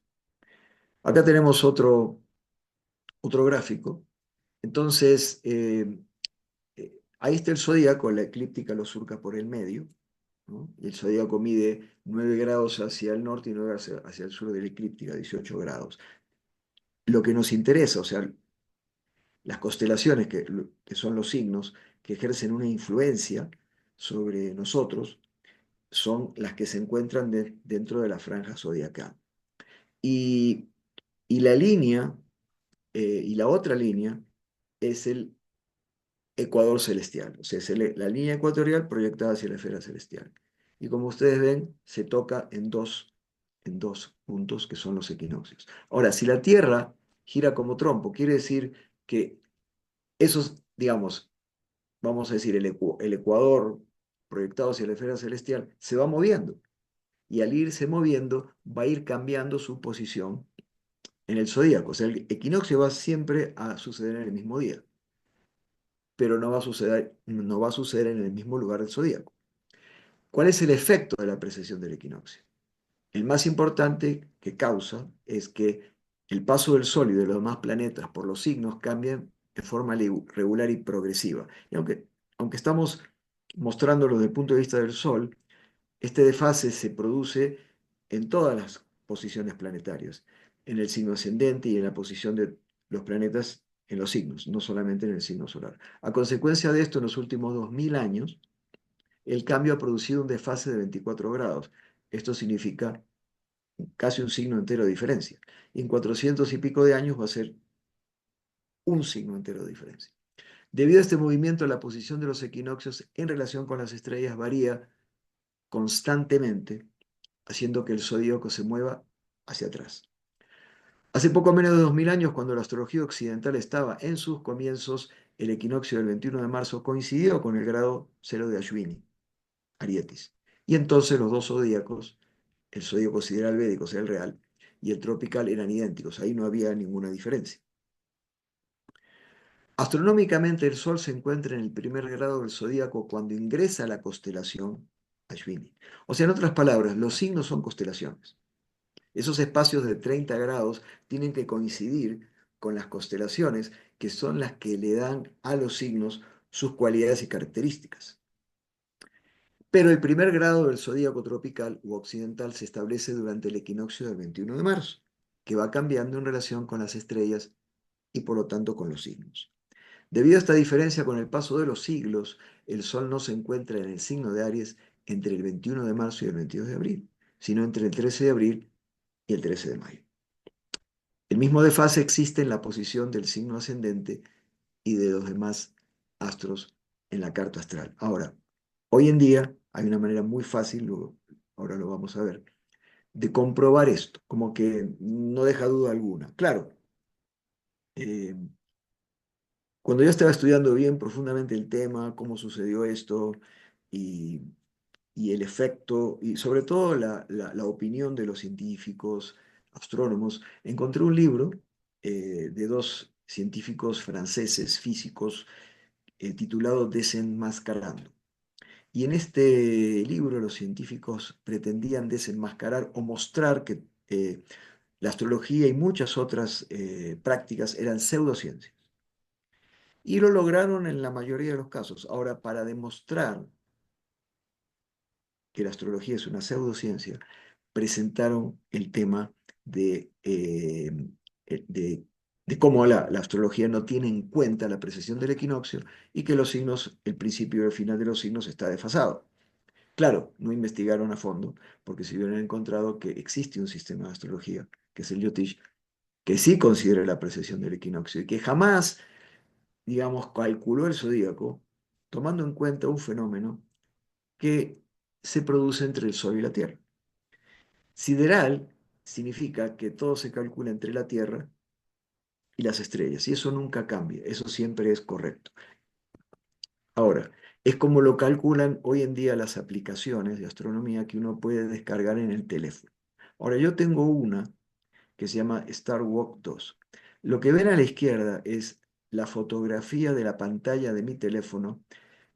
Acá tenemos otro gráfico. Entonces, ahí está el zodíaco, la eclíptica lo surca por el medio, ¿no? Y el zodíaco mide 9 grados hacia el norte y 9 hacia el sur de la eclíptica, 18 grados. Lo que nos interesa, o sea, las constelaciones, que son los signos que ejercen una influencia sobre nosotros, son las que se encuentran dentro de la franja zodiacal. Y, y la línea, y la otra línea, es el ecuador celestial, o sea, es la línea ecuatorial proyectada hacia la esfera celestial. Y como ustedes ven, se toca en dos puntos que son los equinoccios. Ahora, si la Tierra gira como trompo, quiere decir que esos, digamos, vamos a decir, el ecuador proyectado hacia la esfera celestial se va moviendo. Y al irse moviendo, va a ir cambiando su posición en el zodíaco. O sea, el equinoccio va siempre a suceder en el mismo día, pero no va a suceder en el mismo lugar del zodíaco. ¿Cuál es el efecto de la precesión del equinoccio? El más importante que causa es que el paso del Sol y de los demás planetas por los signos cambian de forma regular y progresiva. Y aunque estamos mostrándolo desde el punto de vista del Sol, este desfase se produce en todas las posiciones planetarias, en el signo ascendente y en la posición de los planetas en los signos, no solamente en el signo solar. A consecuencia de esto, en los últimos 2000 años, el cambio ha producido un desfase de 24 grados. Esto significa casi un signo entero de diferencia. Y en 400 y pico de años va a ser un signo entero de diferencia. Debido a este movimiento, la posición de los equinoccios en relación con las estrellas varía constantemente, haciendo que el zodíaco se mueva hacia atrás. Hace poco menos de 2000 años, cuando la astrología occidental estaba en sus comienzos, el equinoccio del 21 de marzo coincidió con el grado cero de Ashvini, Arietis. Y entonces los dos zodíacos, el zodíaco sideral védico, o sea, el real, y el tropical eran idénticos. Ahí no había ninguna diferencia. Astronómicamente, el Sol se encuentra en el primer grado del zodíaco cuando ingresa a la constelación Ashvini. O sea, en otras palabras, los signos son constelaciones. Esos espacios de 30 grados tienen que coincidir con las constelaciones, que son las que le dan a los signos sus cualidades y características. Pero el primer grado del zodíaco tropical u occidental se establece durante el equinoccio del 21 de marzo, que va cambiando en relación con las estrellas y por lo tanto con los signos. Debido a esta diferencia con el paso de los siglos, el Sol no se encuentra en el signo de Aries entre el 21 de marzo y el 22 de abril, sino entre el 13 de abril y el 13 de mayo. El mismo desfase existe en la posición del signo ascendente y de los demás astros en la carta astral. Ahora, hoy en día hay una manera muy fácil, ahora lo vamos a ver, de comprobar esto, como que no deja duda alguna. Claro, eh, cuando yo estaba estudiando bien profundamente el tema, cómo sucedió esto y, y el efecto, y sobre todo la opinión de los científicos, astrónomos, encontré un libro de dos científicos franceses, físicos, titulado Desenmascarando. Y en este libro los científicos pretendían desenmascarar o mostrar que la astrología y muchas otras prácticas eran pseudociencias. Y lo lograron en la mayoría de los casos. Ahora, para demostrar que la astrología es una pseudociencia, presentaron el tema de, de cómo la astrología no tiene en cuenta la precesión del equinoccio y que los signos, el principio y el final de los signos está desfasado. Claro, no investigaron a fondo, porque si hubieran encontrado que existe un sistema de astrología, que es el Yotish, que sí considera la precesión del equinoccio y que jamás, digamos, calculó el zodíaco tomando en cuenta un fenómeno que se produce entre el Sol y la Tierra. Sideral significa que todo se calcula entre la Tierra y las estrellas, y eso nunca cambia, eso siempre es correcto. Ahora, es como lo calculan hoy en día las aplicaciones de astronomía que uno puede descargar en el teléfono. Ahora, yo tengo una que se llama Star Walk 2. Lo que ven a la izquierda es la fotografía de la pantalla de mi teléfono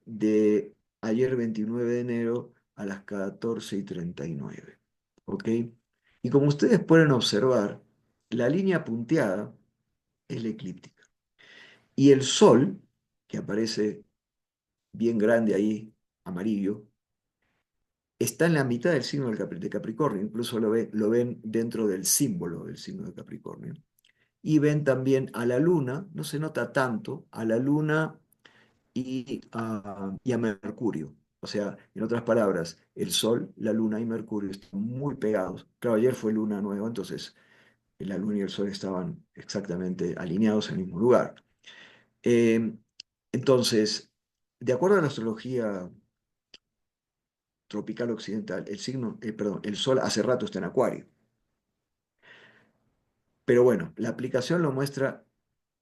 de ayer 29 de enero a las 14:39. ¿Ok? Y como ustedes pueden observar, la línea punteada es la eclíptica. Y el sol, que aparece bien grande ahí, amarillo, está en la mitad del signo de Capricornio. Incluso lo ven dentro del símbolo del signo de Capricornio. Y ven también a la luna, no se nota tanto, a la luna y a Mercurio. O sea, en otras palabras, el Sol, la Luna y Mercurio están muy pegados. Claro, ayer fue luna nueva, entonces la Luna y el Sol estaban exactamente alineados en el mismo lugar. Eh, entonces, de acuerdo a la astrología tropical occidental, perdón, el Sol hace rato está en Acuario. Pero bueno, la aplicación lo muestra.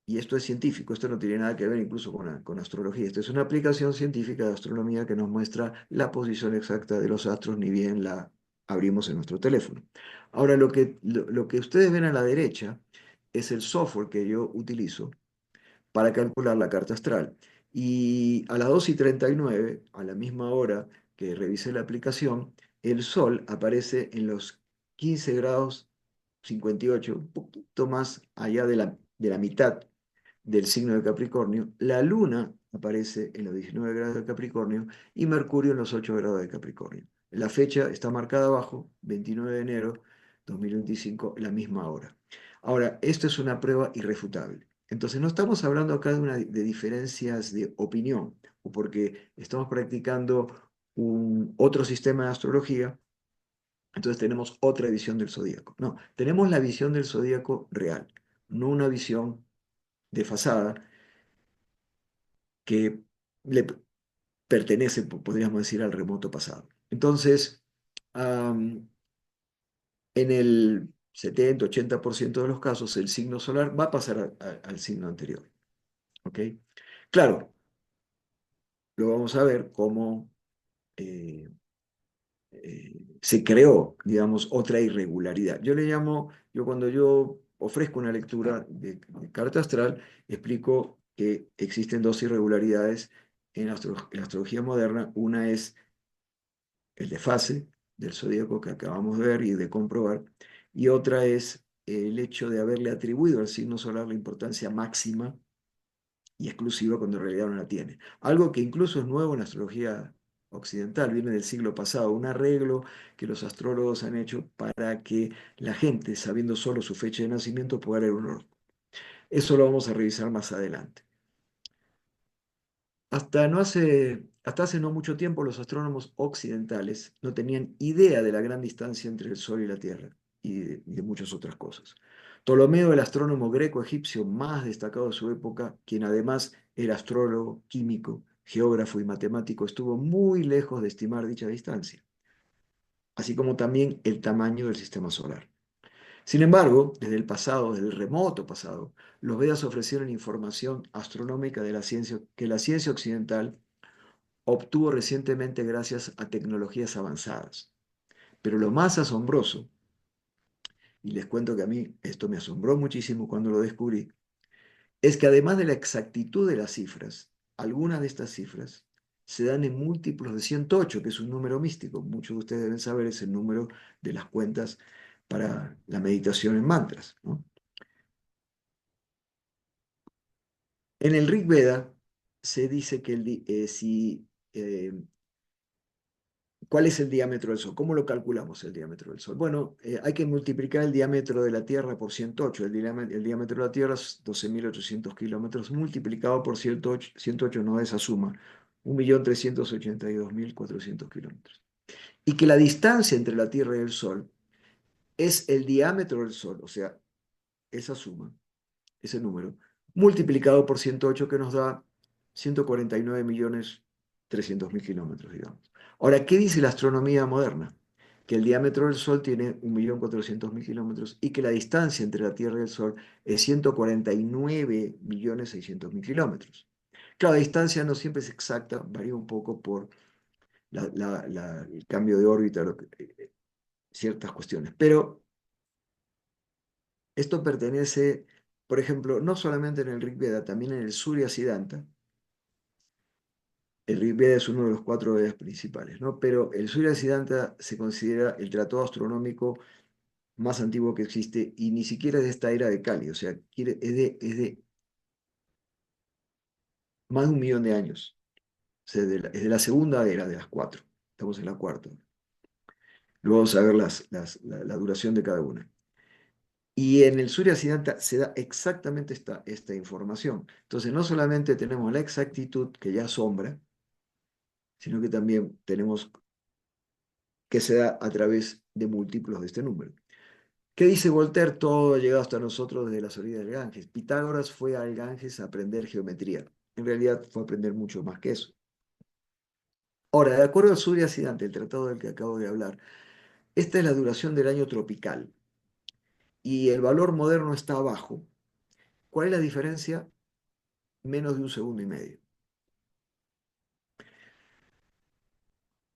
Y esto es científico, esto no tiene nada que ver incluso con astrología. Esto es una aplicación científica de astronomía que nos muestra la posición exacta de los astros, ni bien la abrimos en nuestro teléfono. Ahora, lo que ustedes ven a la derecha es el software que yo utilizo para calcular la carta astral. Y a las 2:39, a la misma hora que revisé la aplicación, el Sol aparece en los 15 grados 58, un poquito más allá de la mitad del signo de Capricornio, la Luna aparece en los 19 grados de Capricornio y Mercurio en los 8 grados de Capricornio. La fecha está marcada abajo, 29 de enero 2025, la misma hora. Ahora, esto es una prueba irrefutable. Entonces, no estamos hablando acá de diferencias de opinión o porque estamos practicando otro sistema de astrología, entonces tenemos otra visión del zodíaco. No, tenemos la visión del zodíaco real, no una visión desfasada que le pertenece, podríamos decir, al remoto pasado. Entonces, en el 70-80% de los casos, el signo solar va a pasar al signo anterior. ¿Ok? Claro, lo vamos a ver cómo eh, se creó, digamos, otra irregularidad. Yo cuando yo ofrezco una lectura de carta astral, explico que existen dos irregularidades en la astrología moderna. Una es el desfase del zodíaco que acabamos de ver y de comprobar, y otra es el hecho de haberle atribuido al signo solar la importancia máxima y exclusiva cuando en realidad no la tiene. Algo que incluso es nuevo en la astrología occidental, viene del siglo pasado, un arreglo que los astrólogos han hecho para que la gente, sabiendo solo su fecha de nacimiento, pueda leer un horóscopo. Eso lo vamos a revisar más adelante. Hasta hace no mucho tiempo, los astrónomos occidentales no tenían idea de la gran distancia entre el Sol y la Tierra y de muchas otras cosas. Ptolomeo, el astrónomo greco-egipcio más destacado de su época, quien además era astrólogo, químico, geógrafo y matemático, estuvo muy lejos de estimar dicha distancia, así como también el tamaño del sistema solar. Sin embargo, desde el pasado, desde el remoto pasado, los Vedas ofrecieron información astronómica de la ciencia que la ciencia occidental obtuvo recientemente gracias a tecnologías avanzadas. Pero lo más asombroso, y les cuento que a mí esto me asombró muchísimo cuando lo descubrí, es que además de la exactitud de las cifras, algunas de estas cifras se dan en múltiplos de 108, que es un número místico. Muchos de ustedes deben saber, es el número de las cuentas para la meditación en mantras, ¿no? En el Rig Veda se dice que eh, ¿cuál es el diámetro del Sol? ¿Cómo lo calculamos el diámetro del Sol? Bueno, hay que multiplicar el diámetro de la Tierra por 108. El diámetro de la Tierra es 12.800 kilómetros, multiplicado por 108, 108 no da esa suma, 1.382.400 kilómetros. Y que la distancia entre la Tierra y el Sol es el diámetro del Sol, o sea, esa suma, ese número, multiplicado por 108 que nos da 149.300.000 kilómetros, digamos. Ahora, ¿qué dice la astronomía moderna? Que el diámetro del Sol tiene 1.400.000 kilómetros y que la distancia entre la Tierra y el Sol es 149.600.000 kilómetros. Claro, la distancia no siempre es exacta, varía un poco por el cambio de órbita, ciertas cuestiones, pero esto pertenece, por ejemplo, no solamente en el Rig Veda, también en el Surya Siddhanta. El Rig Veda es uno de los cuatro Vedas principales, ¿no? Pero el Surya Siddhanta se considera el tratado astronómico más antiguo que existe y ni siquiera es de esta era de Kali, o sea, es de más de 1.000.000 de años. O sea, es de la segunda era de las cuatro. Estamos en la cuarta. Luego vamos a ver la duración de cada una. Y en el Surya Siddhanta se da exactamente esta información. Entonces, no solamente tenemos la exactitud, que ya asombra, sino que también tenemos que se da a través de múltiplos de este número. ¿Qué dice Voltaire? Todo ha llegado hasta nosotros desde las orillas del Ganges. Pitágoras fue al Ganges a aprender geometría. En realidad fue a aprender mucho más que eso. Ahora, de acuerdo al Surya Siddhanta, el tratado del que acabo de hablar, esta es la duración del año tropical y el valor moderno está abajo. ¿Cuál es la diferencia? Menos de 1,5 segundos.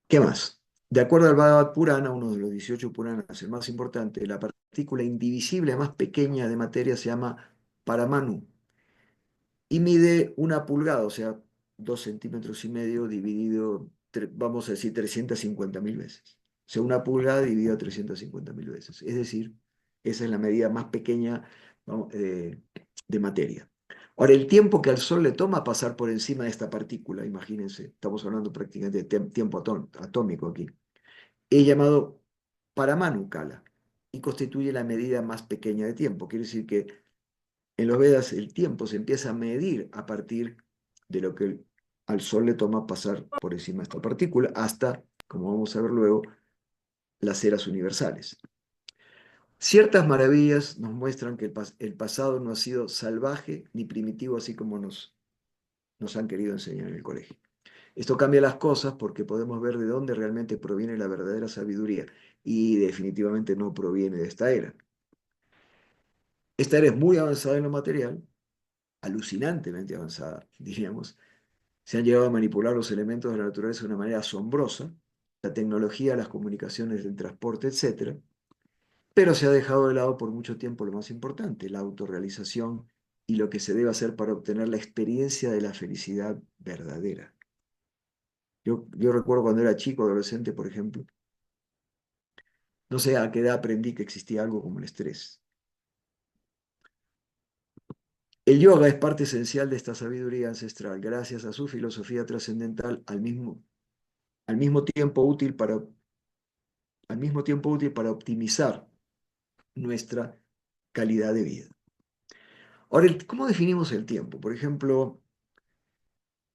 ¿Qué más? De acuerdo al Bhagavad Purana, uno de los 18 Puranas, el más importante, la partícula indivisible más pequeña de materia se llama Paramanu y mide 1 pulgada, o sea, 2,5 centímetros dividido, vamos a decir, 350.000 veces. O sea, 1 pulgada dividido a 350.000 veces. Es decir, esa es la medida más pequeña, vamos, de materia. Ahora, el tiempo que al Sol le toma pasar por encima de esta partícula, imagínense, estamos hablando prácticamente de tiempo atómico aquí, es llamado Paramanu Kala y constituye la medida más pequeña de tiempo. Quiere decir que en los Vedas el tiempo se empieza a medir a partir de lo que al Sol le toma pasar por encima de esta partícula hasta, como vamos a ver luego, las eras universales. Ciertas maravillas nos muestran que el pasado no ha sido salvaje ni primitivo así como nos han querido enseñar en el colegio. Esto cambia las cosas porque podemos ver de dónde realmente proviene la verdadera sabiduría y definitivamente no proviene de esta era. Esta era es muy avanzada en lo material, alucinantemente avanzada, diríamos. Se han llegado a manipular los elementos de la naturaleza de una manera asombrosa, la tecnología, las comunicaciones, el transporte, etcétera, pero se ha dejado de lado por mucho tiempo lo más importante, la autorrealización y lo que se debe hacer para obtener la experiencia de la felicidad verdadera. Yo recuerdo cuando era chico, adolescente, por ejemplo, no sé a qué edad aprendí que existía algo como el estrés. El yoga es parte esencial de esta sabiduría ancestral, gracias a su filosofía trascendental, al mismo tiempo útil para optimizar nuestra calidad de vida. Ahora, ¿cómo definimos el tiempo? Por ejemplo,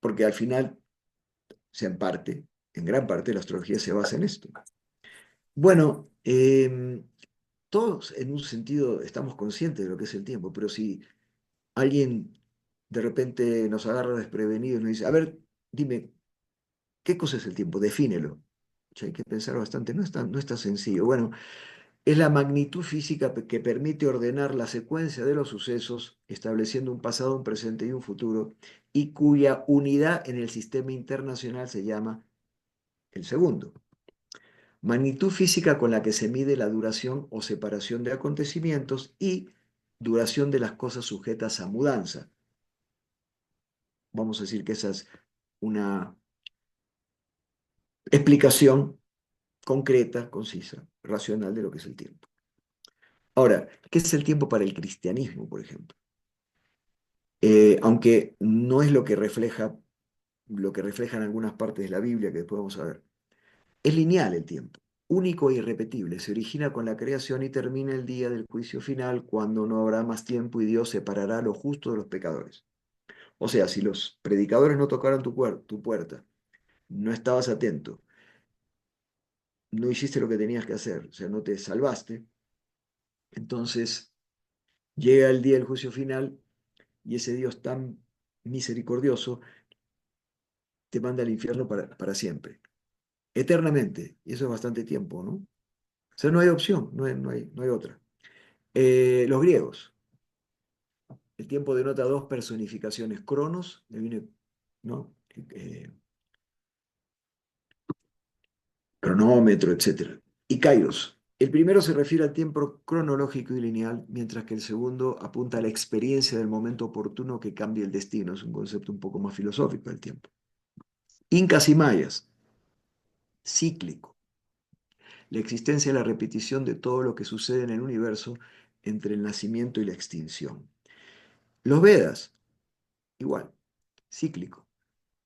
porque al final, en gran parte, la astrología se basa en esto. Bueno, todos en un sentido estamos conscientes de lo que es el tiempo, pero si alguien de repente nos agarra desprevenidos y nos dice, a ver, dime, ¿qué cosa es el tiempo? Defínelo. O sea, hay que pensar bastante, no es tan sencillo. Bueno, es la magnitud física que permite ordenar la secuencia de los sucesos, estableciendo un pasado, un presente y un futuro, y cuya unidad en el sistema internacional se llama el segundo. Magnitud física con la que se mide la duración o separación de acontecimientos y duración de las cosas sujetas a mudanza. Vamos a decir que esa es una explicación concreta, concisa, racional de lo que es el tiempo. Ahora, ¿qué es el tiempo para el cristianismo, por ejemplo? Aunque no es lo que reflejan algunas partes de la Biblia que después vamos a ver. Es lineal el tiempo, único e irrepetible. Se origina con la creación y termina el día del juicio final, cuando no habrá más tiempo y Dios separará a lo justo de los pecadores. O sea, si los predicadores no tocaron tu puerta, no estabas atento, no hiciste lo que tenías que hacer, o sea, no te salvaste, entonces llega el día del juicio final y ese Dios tan misericordioso te manda al infierno para siempre, eternamente. Y eso es bastante tiempo, ¿no? O sea, no hay opción, no hay otra. Los griegos, el tiempo denota dos personificaciones, cronos, que viene, ¿no? Cronómetro, etcétera. Y kairos. El primero se refiere al tiempo cronológico y lineal, mientras que el segundo apunta a la experiencia del momento oportuno que cambia el destino. Es un concepto un poco más filosófico del tiempo. Incas y mayas, cíclico. La existencia es la repetición de todo lo que sucede en el universo entre el nacimiento y la extinción. Los Vedas, igual, cíclico.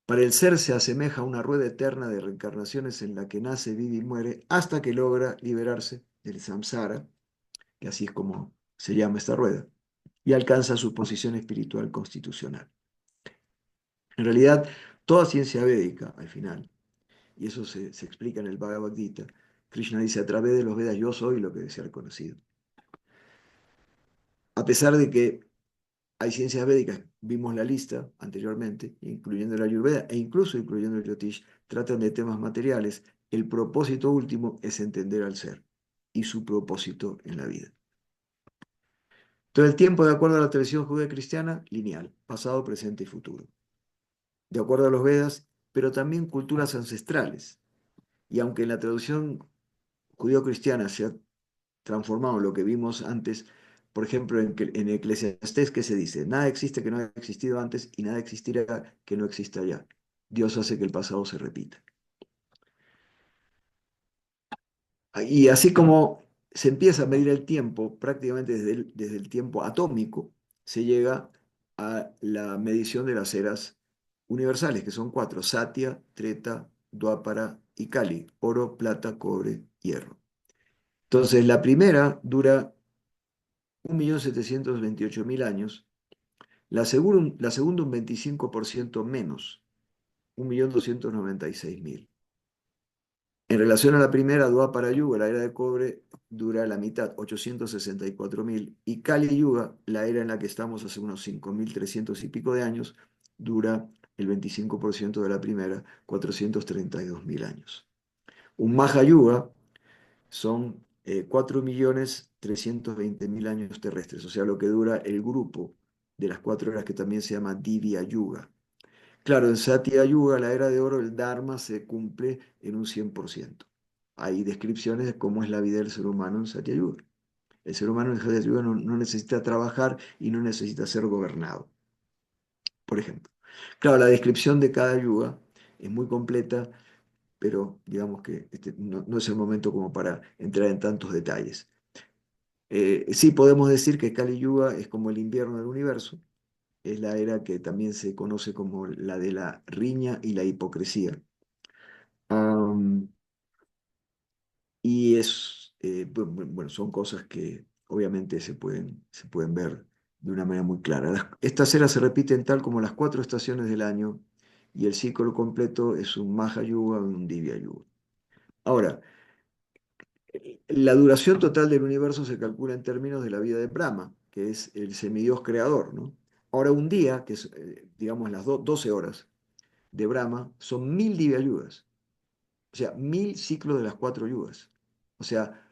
Para el ser se asemeja a una rueda eterna de reencarnaciones en la que nace, vive y muere hasta que logra liberarse del samsara, que así es como se llama esta rueda, y alcanza su posición espiritual constitucional. En realidad, toda ciencia védica, al final, y eso se explica en el Bhagavad Gita, Krishna dice, a través de los Vedas yo soy lo que desea ser conocido. A pesar de que hay ciencias védicas, vimos la lista anteriormente, incluyendo la Ayurveda e incluso incluyendo el Jyotish, tratan de temas materiales, el propósito último es entender al ser y su propósito en la vida. Todo el tiempo, de acuerdo a la tradición judía cristiana, lineal, pasado, presente y futuro. De acuerdo a los Vedas, pero también culturas ancestrales. Y aunque en la traducción judío-cristiana se ha transformado en lo que vimos antes, por ejemplo, en Eclesiastés, ¿qué se dice? Nada existe que no haya existido antes y nada existirá que no exista ya. Dios hace que el pasado se repita. Y así como se empieza a medir el tiempo, prácticamente desde el tiempo atómico, se llega a la medición de las eras universales, que son cuatro: Satya, Treta, Dwapara y Kali: oro, plata, cobre, hierro. Entonces, la primera dura 1.728.000 años, la segunda un 25% menos, 1.296.000. En relación a la primera, Dwapara Yuga, la era de cobre, dura la mitad, 864.000, y Kali Yuga, la era en la que estamos hace unos 5.300 y pico de años, dura el 25% de la primera, 432.000 años. Un Maha Yuga son 4.320.000 años terrestres, o sea, lo que dura el grupo de las 4 eras que también se llama Divya Yuga. Claro, en Satya Yuga, la era de oro, el Dharma se cumple en un 100%. Hay descripciones de cómo es la vida del ser humano en Satya Yuga. El ser humano en Satya Yuga no necesita trabajar y no necesita ser gobernado, por ejemplo. Claro, la descripción de cada yuga es muy completa, pero digamos que no es el momento como para entrar en tantos detalles. Sí podemos decir que Kali Yuga es como el invierno del universo, es la era que también se conoce como la de la riña y la hipocresía. Am, y bueno, son cosas que obviamente se pueden ver de una manera muy clara. Estas eras se repiten tal como las 4 estaciones del año y el ciclo completo es un Maha Yuga o un Divya Yuga. Ahora, la duración total del universo se calcula en términos de la vida de Brahma, que es el semidios creador, ¿no? Ahora, un día, que es, digamos, las 12 horas de Brahma, son 1.000 divyayugas, o sea, 1.000 ciclos de las 4 yugas, o sea,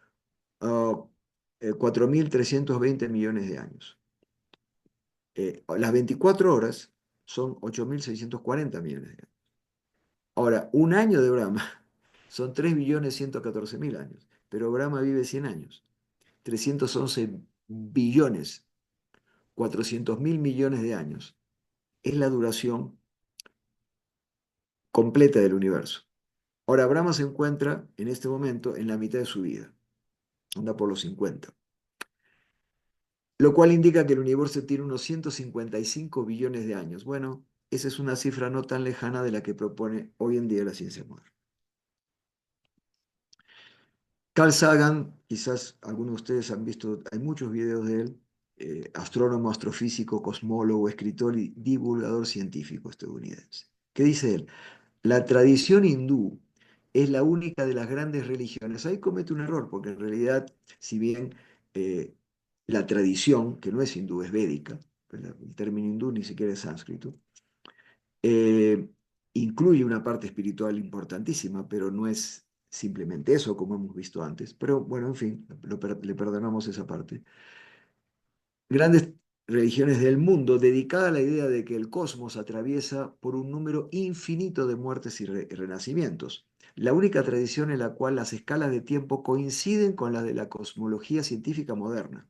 4.320 millones de años. Las 24 horas son 8.640 millones de años. Ahora, un año de Brahma son 3.114.000 años, pero Brahma vive 100 años. 311 billones, 400.000 millones de años. Es la duración completa del universo. Ahora, Brahma se encuentra en este momento en la mitad de su vida, anda por los 50. lo cual indica que el universo tiene unos 155 billones de años. Bueno, esa es una cifra no tan lejana de la que propone hoy en día la ciencia moderna. Carl Sagan, quizás algunos de ustedes han visto, hay muchos videos de él, astrónomo, astrofísico, cosmólogo, escritor y divulgador científico estadounidense. ¿Qué dice él? La tradición hindú es la única de las grandes religiones. Ahí comete un error, porque en realidad, si bien eh, la tradición, que no es hindú, es védica, pues el término hindú ni siquiera es sánscrito, eh, incluye una parte espiritual importantísima, pero no es simplemente eso, como hemos visto antes. Pero bueno, en fin, le perdonamos esa parte. Grandes religiones del mundo dedicada a la idea de que el cosmos atraviesa por un número infinito de muertes y renacimientos. La única tradición en la cual las escalas de tiempo coinciden con las de la cosmología científica moderna.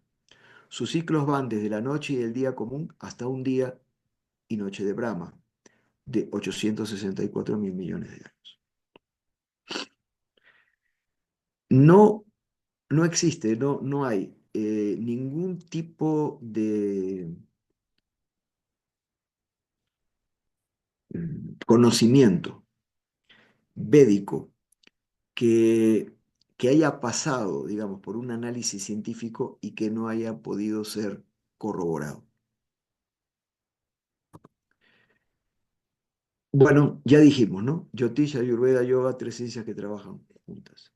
Sus ciclos van desde la noche y el día común hasta un día y noche de Brahma, de 864 mil millones de años. No, no existe, no hay ningún tipo de conocimiento védico que, que haya pasado, digamos, por un análisis científico y que no haya podido ser corroborado. Bueno, ya dijimos, ¿no? Jyotish, Ayurveda, Yoga, tres ciencias que trabajan juntas.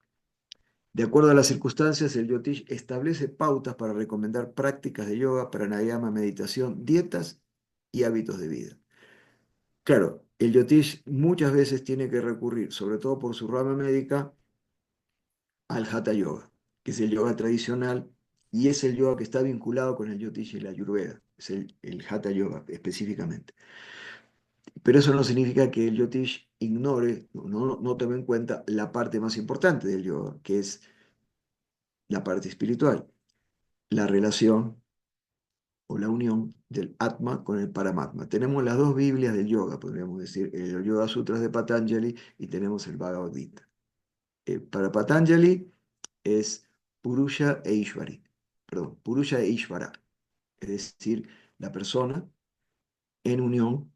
De acuerdo a las circunstancias, el Jyotish establece pautas para recomendar prácticas de yoga, pranayama, meditación, dietas y hábitos de vida. Claro, el Jyotish muchas veces tiene que recurrir, sobre todo por su rama médica, al Hatha Yoga, que es el yoga tradicional y es el yoga que está vinculado con el Jyotish y la Ayurveda, es el Hatha Yoga específicamente. Pero eso no significa que el Jyotish ignore, no tome en cuenta la parte más importante del yoga, que es la parte espiritual, la relación o la unión del Atma con el Paramatma. Tenemos las dos Biblias del yoga, podríamos decir, el Yoga Sutras de Patanjali y tenemos el Bhagavad Gita. Para Patanjali es Purusha e Ishvari, perdón, Purusha e Ishvara, es decir, la persona en unión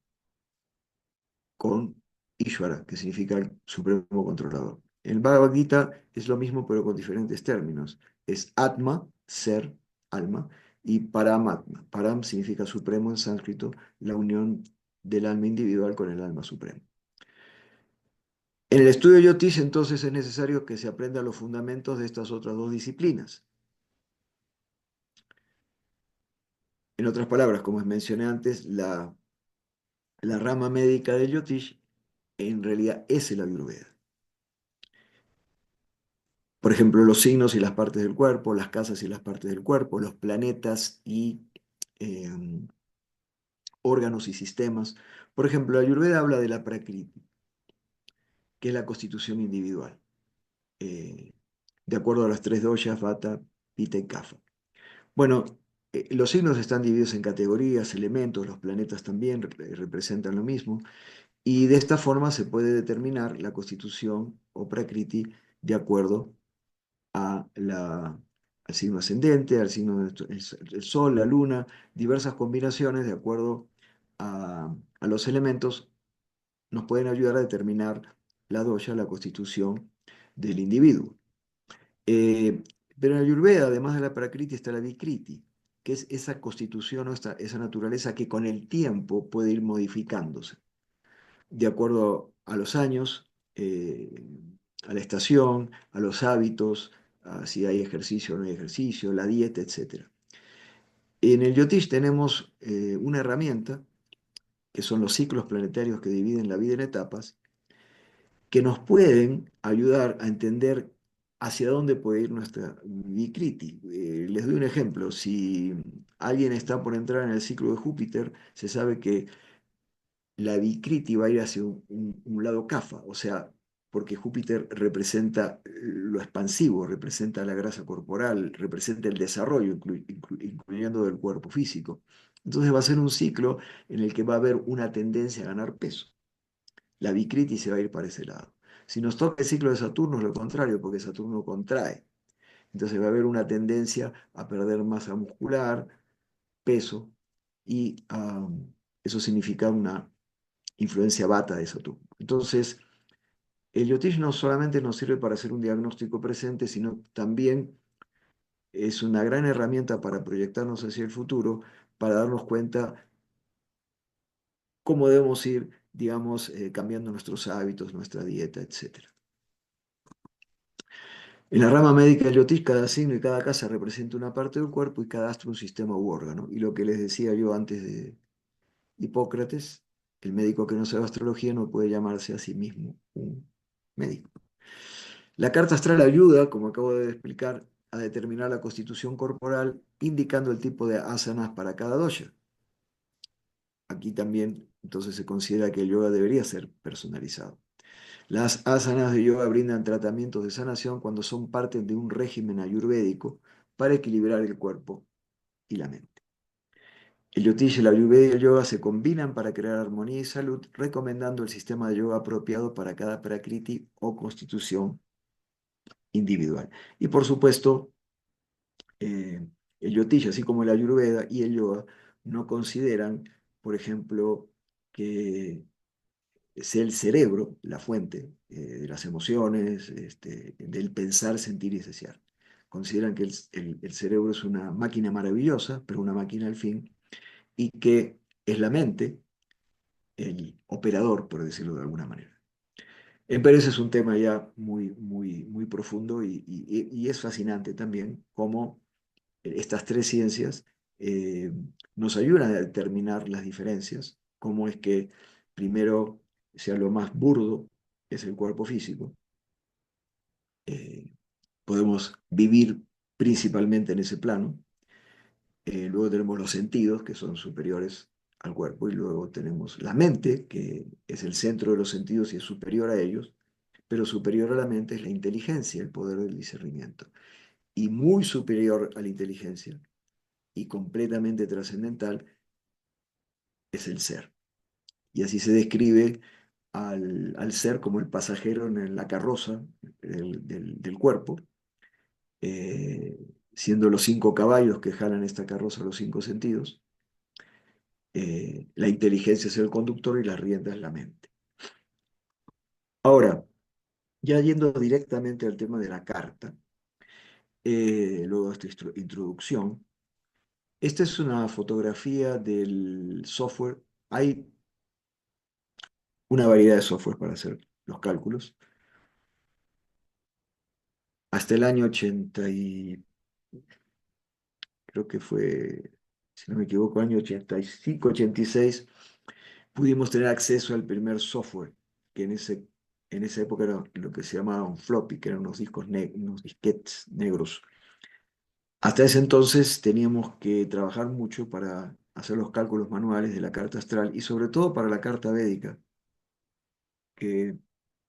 con Ishvara, que significa el supremo controlador. El Bhagavad Gita es lo mismo, pero con diferentes términos. Es Atma, ser, alma, y Paramatma. Param significa supremo en sánscrito, la unión del alma individual con el alma suprema. En el estudio Yotis, entonces, es necesario que se aprendan los fundamentos de estas otras dos disciplinas. En otras palabras, como mencioné antes, la rama médica del Yotish en realidad es el Ayurveda. Por ejemplo, los signos y las partes del cuerpo, las casas y las partes del cuerpo, los planetas y eh, órganos y sistemas. Por ejemplo, Ayurveda habla de la Prakriti, que es la constitución individual, eh, de acuerdo a las tres doshas, Vata, Pitta y Kapha. Bueno, los signos están divididos en categorías, elementos, los planetas también representan lo mismo, y de esta forma se puede determinar la constitución o Prakriti de acuerdo al signo ascendente, al signo del Sol, la Luna, diversas combinaciones de acuerdo a los elementos nos pueden ayudar a determinar la dosha, la constitución del individuo. Eh, pero en Ayurveda, además de la Prakriti, está la Vikriti, que es esa constitución o esa naturaleza que con el tiempo puede ir modificándose de acuerdo a los años, a la estación, a los hábitos, a si hay ejercicio o no hay ejercicio, la dieta, etc. En el Yotish tenemos una herramienta, que son los ciclos planetarios que dividen la vida en etapas, que nos pueden ayudar a entender hacia dónde puede ir nuestra Vikriti. Les doy un ejemplo. Si alguien está por entrar en el ciclo de Júpiter, se sabe que la Vikriti va a ir hacia un lado Kapha, o sea, porque Júpiter representa lo expansivo, representa la grasa corporal, representa el desarrollo, incluyendo del cuerpo físico. Entonces va a ser un ciclo en el que va a haber una tendencia a ganar peso. La Vikriti se va a ir para ese lado. Si nos toca el ciclo de Saturno, es lo contrario, porque Saturno contrae. Entonces va a haber una tendencia a perder masa muscular, peso y eso significa una influencia bata de Saturno. Entonces, el Yotish no solamente nos sirve para hacer un diagnóstico presente, sino también es una gran herramienta para proyectarnos hacia el futuro, para darnos cuenta cómo debemos ir, digamos, cambiando nuestros hábitos, nuestra dieta, etcétera. En la rama médica del Yotish, cada signo y cada casa representa una parte del cuerpo y cada astro un sistema u órgano. Y lo que les decía yo antes de Hipócrates, el médico que no sabe astrología no puede llamarse a sí mismo un médico. La carta astral ayuda, como acabo de explicar, a determinar la constitución corporal, indicando el tipo de asanas para cada dosha. Aquí también, entonces, se considera que el yoga debería ser personalizado. Las asanas de yoga brindan tratamientos de sanación cuando son parte de un régimen ayurvédico para equilibrar el cuerpo y la mente. El yotish, la ayurveda y el yoga se combinan para crear armonía y salud, recomendando el sistema de yoga apropiado para cada prakriti o constitución individual. Y por supuesto, eh, el yotish, así como la ayurveda y el yoga, no consideran, por ejemplo, que sea el cerebro la fuente de las emociones, del pensar, sentir y desear. Consideran que el cerebro es una máquina maravillosa, pero una máquina al fin, y que es la mente el operador, por decirlo de alguna manera. Pero ese es un tema ya muy, muy, muy profundo y es fascinante también cómo estas tres ciencias eh, nos ayudan a determinar las diferencias, cómo es que primero, sea lo más burdo, es el cuerpo físico. eh, Podemos vivir principalmente en ese plano. Luego tenemos los sentidos, que son superiores al cuerpo, y luego tenemos la mente, que es el centro de los sentidos y es superior a ellos, pero superior a la mente es la inteligencia, el poder del discernimiento. Y muy superior a la inteligencia y completamente trascendental es el ser. Y así se describe al ser como el pasajero en la carroza del cuerpo, eh, siendo los cinco caballos que jalan esta carroza los cinco sentidos. La inteligencia es el conductor y las riendas la mente. Ahora, ya yendo directamente al tema de la carta, luego de esta introducción, esta es una fotografía del software. Hay una variedad de software para hacer los cálculos. Hasta el año 80 y creo que fue, si no me equivoco, año 85, 86, pudimos tener acceso al primer software, que en esa época era lo que se llamaba un floppy, que eran unos unos disquetes negros. Hasta ese entonces teníamos que trabajar mucho para hacer los cálculos manuales de la carta astral y sobre todo para la carta védica, que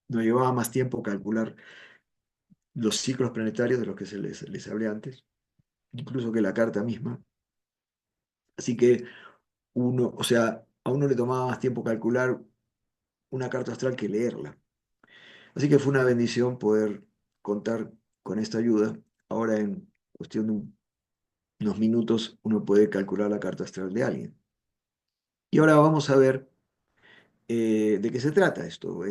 nos llevaba más tiempo calcular los ciclos planetarios de los que les hablé antes, incluso que la carta misma. Así que o sea, a uno le tomaba más tiempo calcular una carta astral que leerla. Así que fue una bendición poder contar con esta ayuda. Ahora en cuestión de unos minutos uno puede calcular la carta astral de alguien. Y ahora vamos a ver de qué se trata esto.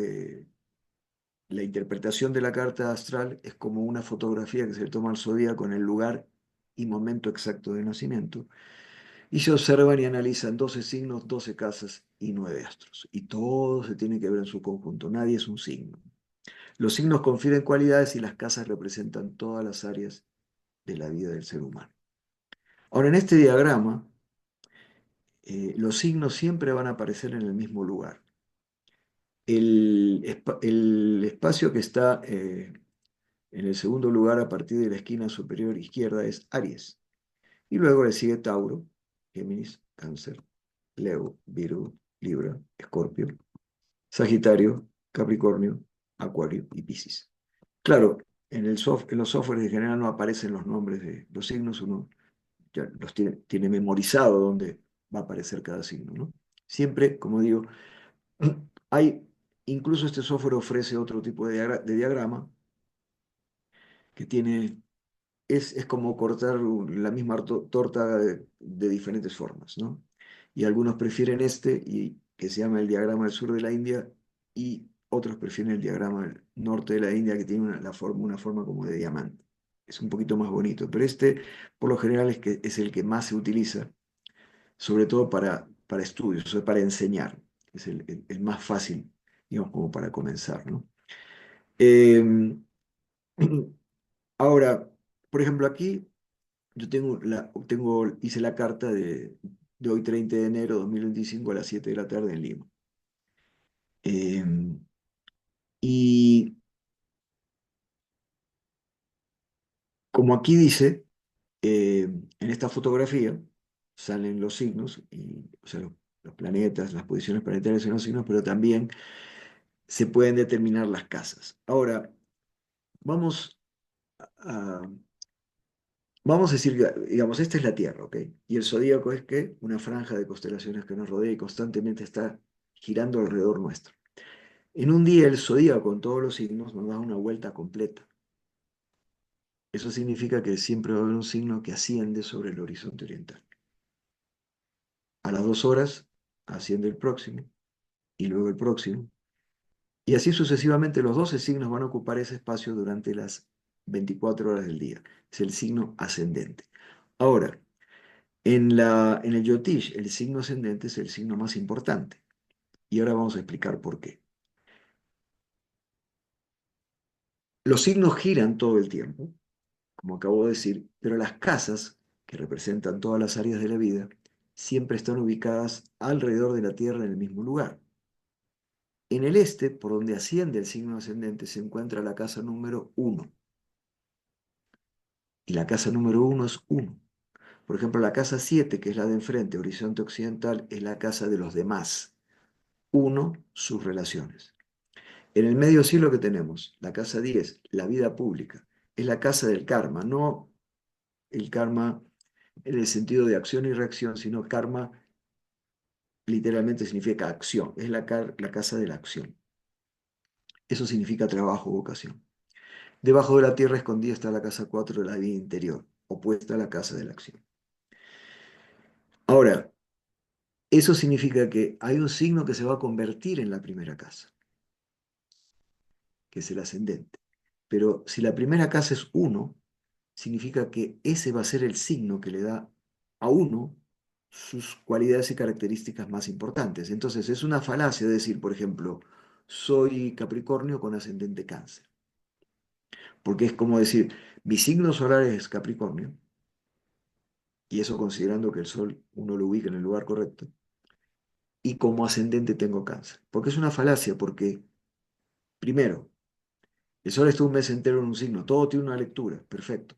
La interpretación de la carta astral es como una fotografía que se le toma al zodíaco en el lugar y momento exacto de nacimiento. Y se observan y analizan 12 signos, 12 casas y 9 astros. Y todo se tiene que ver en su conjunto. Nadie es un signo. Los signos confieren cualidades y las casas representan todas las áreas de la vida del ser humano. Ahora, en este diagrama, los signos siempre van a aparecer en el mismo lugar. El espacio que está en el segundo lugar a partir de la esquina superior izquierda es Aries. Y luego le sigue Tauro, Géminis, Cáncer, Leo, Virgo, Libra, Escorpio, Sagitario, Capricornio, Acuario y Piscis. Claro, en los softwares en general no aparecen los nombres de los signos, uno ya los tiene memorizado dónde va a aparecer cada signo, ¿no? Siempre, como digo, hay, incluso este software ofrece otro tipo de diagrama que tiene es como cortar la misma torta de diferentes formas, ¿no? Y algunos prefieren este, y, que se llama el diagrama del sur de la India, y otros prefieren el diagrama del norte de la India, que tiene una forma como de diamante. Es un poquito más bonito, pero este, por lo general, es el que más se utiliza, sobre todo para estudios, o sea, para enseñar. Es el más fácil, digamos, como para comenzar, ¿no? Em, Ahora, por ejemplo, aquí yo hice la carta de hoy 30 de enero de 2025 a las 7 de la tarde en Lima. Eh, y como aquí dice, en esta fotografía salen los signos, o sea, los planetas, las posiciones planetarias en los signos, pero también se pueden determinar las casas. Ahora, vamos a, vamos a decir, digamos, esta es la Tierra, ¿ok? Y el zodíaco es que una franja de constelaciones que nos rodea y constantemente está girando alrededor nuestro. En un día el zodíaco con todos los signos nos da una vuelta completa. Eso significa que siempre va a haber un signo que asciende sobre el horizonte oriental. A las 2 horas asciende el próximo y luego el próximo. Y así sucesivamente los 12 signos van a ocupar ese espacio durante las 24 horas del día. Es el signo ascendente. Ahora, en el Yotish, el signo ascendente es el signo más importante. Y ahora vamos a explicar por qué. Los signos giran todo el tiempo, como acabo de decir, pero las casas, que representan todas las áreas de la vida, siempre están ubicadas alrededor de la Tierra en el mismo lugar. En el este, por donde asciende el signo ascendente, se encuentra la casa número 1. Y la casa número 1 es 1. Por ejemplo, la casa 7, que es la de enfrente, horizonte occidental, es la casa de los demás. 1, sus relaciones. En el medio sí lo que tenemos, la casa 10, la vida pública, es la casa del karma, no el karma en el sentido de acción y reacción, sino karma literalmente significa acción, es la casa de la acción. Eso significa trabajo, vocación. Debajo de la tierra escondida está la casa 4 de la vida interior, opuesta a la casa de la acción. Ahora, eso significa que hay un signo que se va a convertir en la primera casa, que es el ascendente. Pero si la primera casa es 1, significa que ese va a ser el signo que le da a uno sus cualidades y características más importantes. Entonces, es una falacia decir, por ejemplo, soy Capricornio con ascendente Cáncer. Porque es como decir, mi signo solar es Capricornio, y eso considerando que el Sol uno lo ubica en el lugar correcto, y como ascendente tengo Cáncer. Porque es una falacia, porque, primero, el Sol está un mes entero en un signo, todo tiene una lectura, perfecto.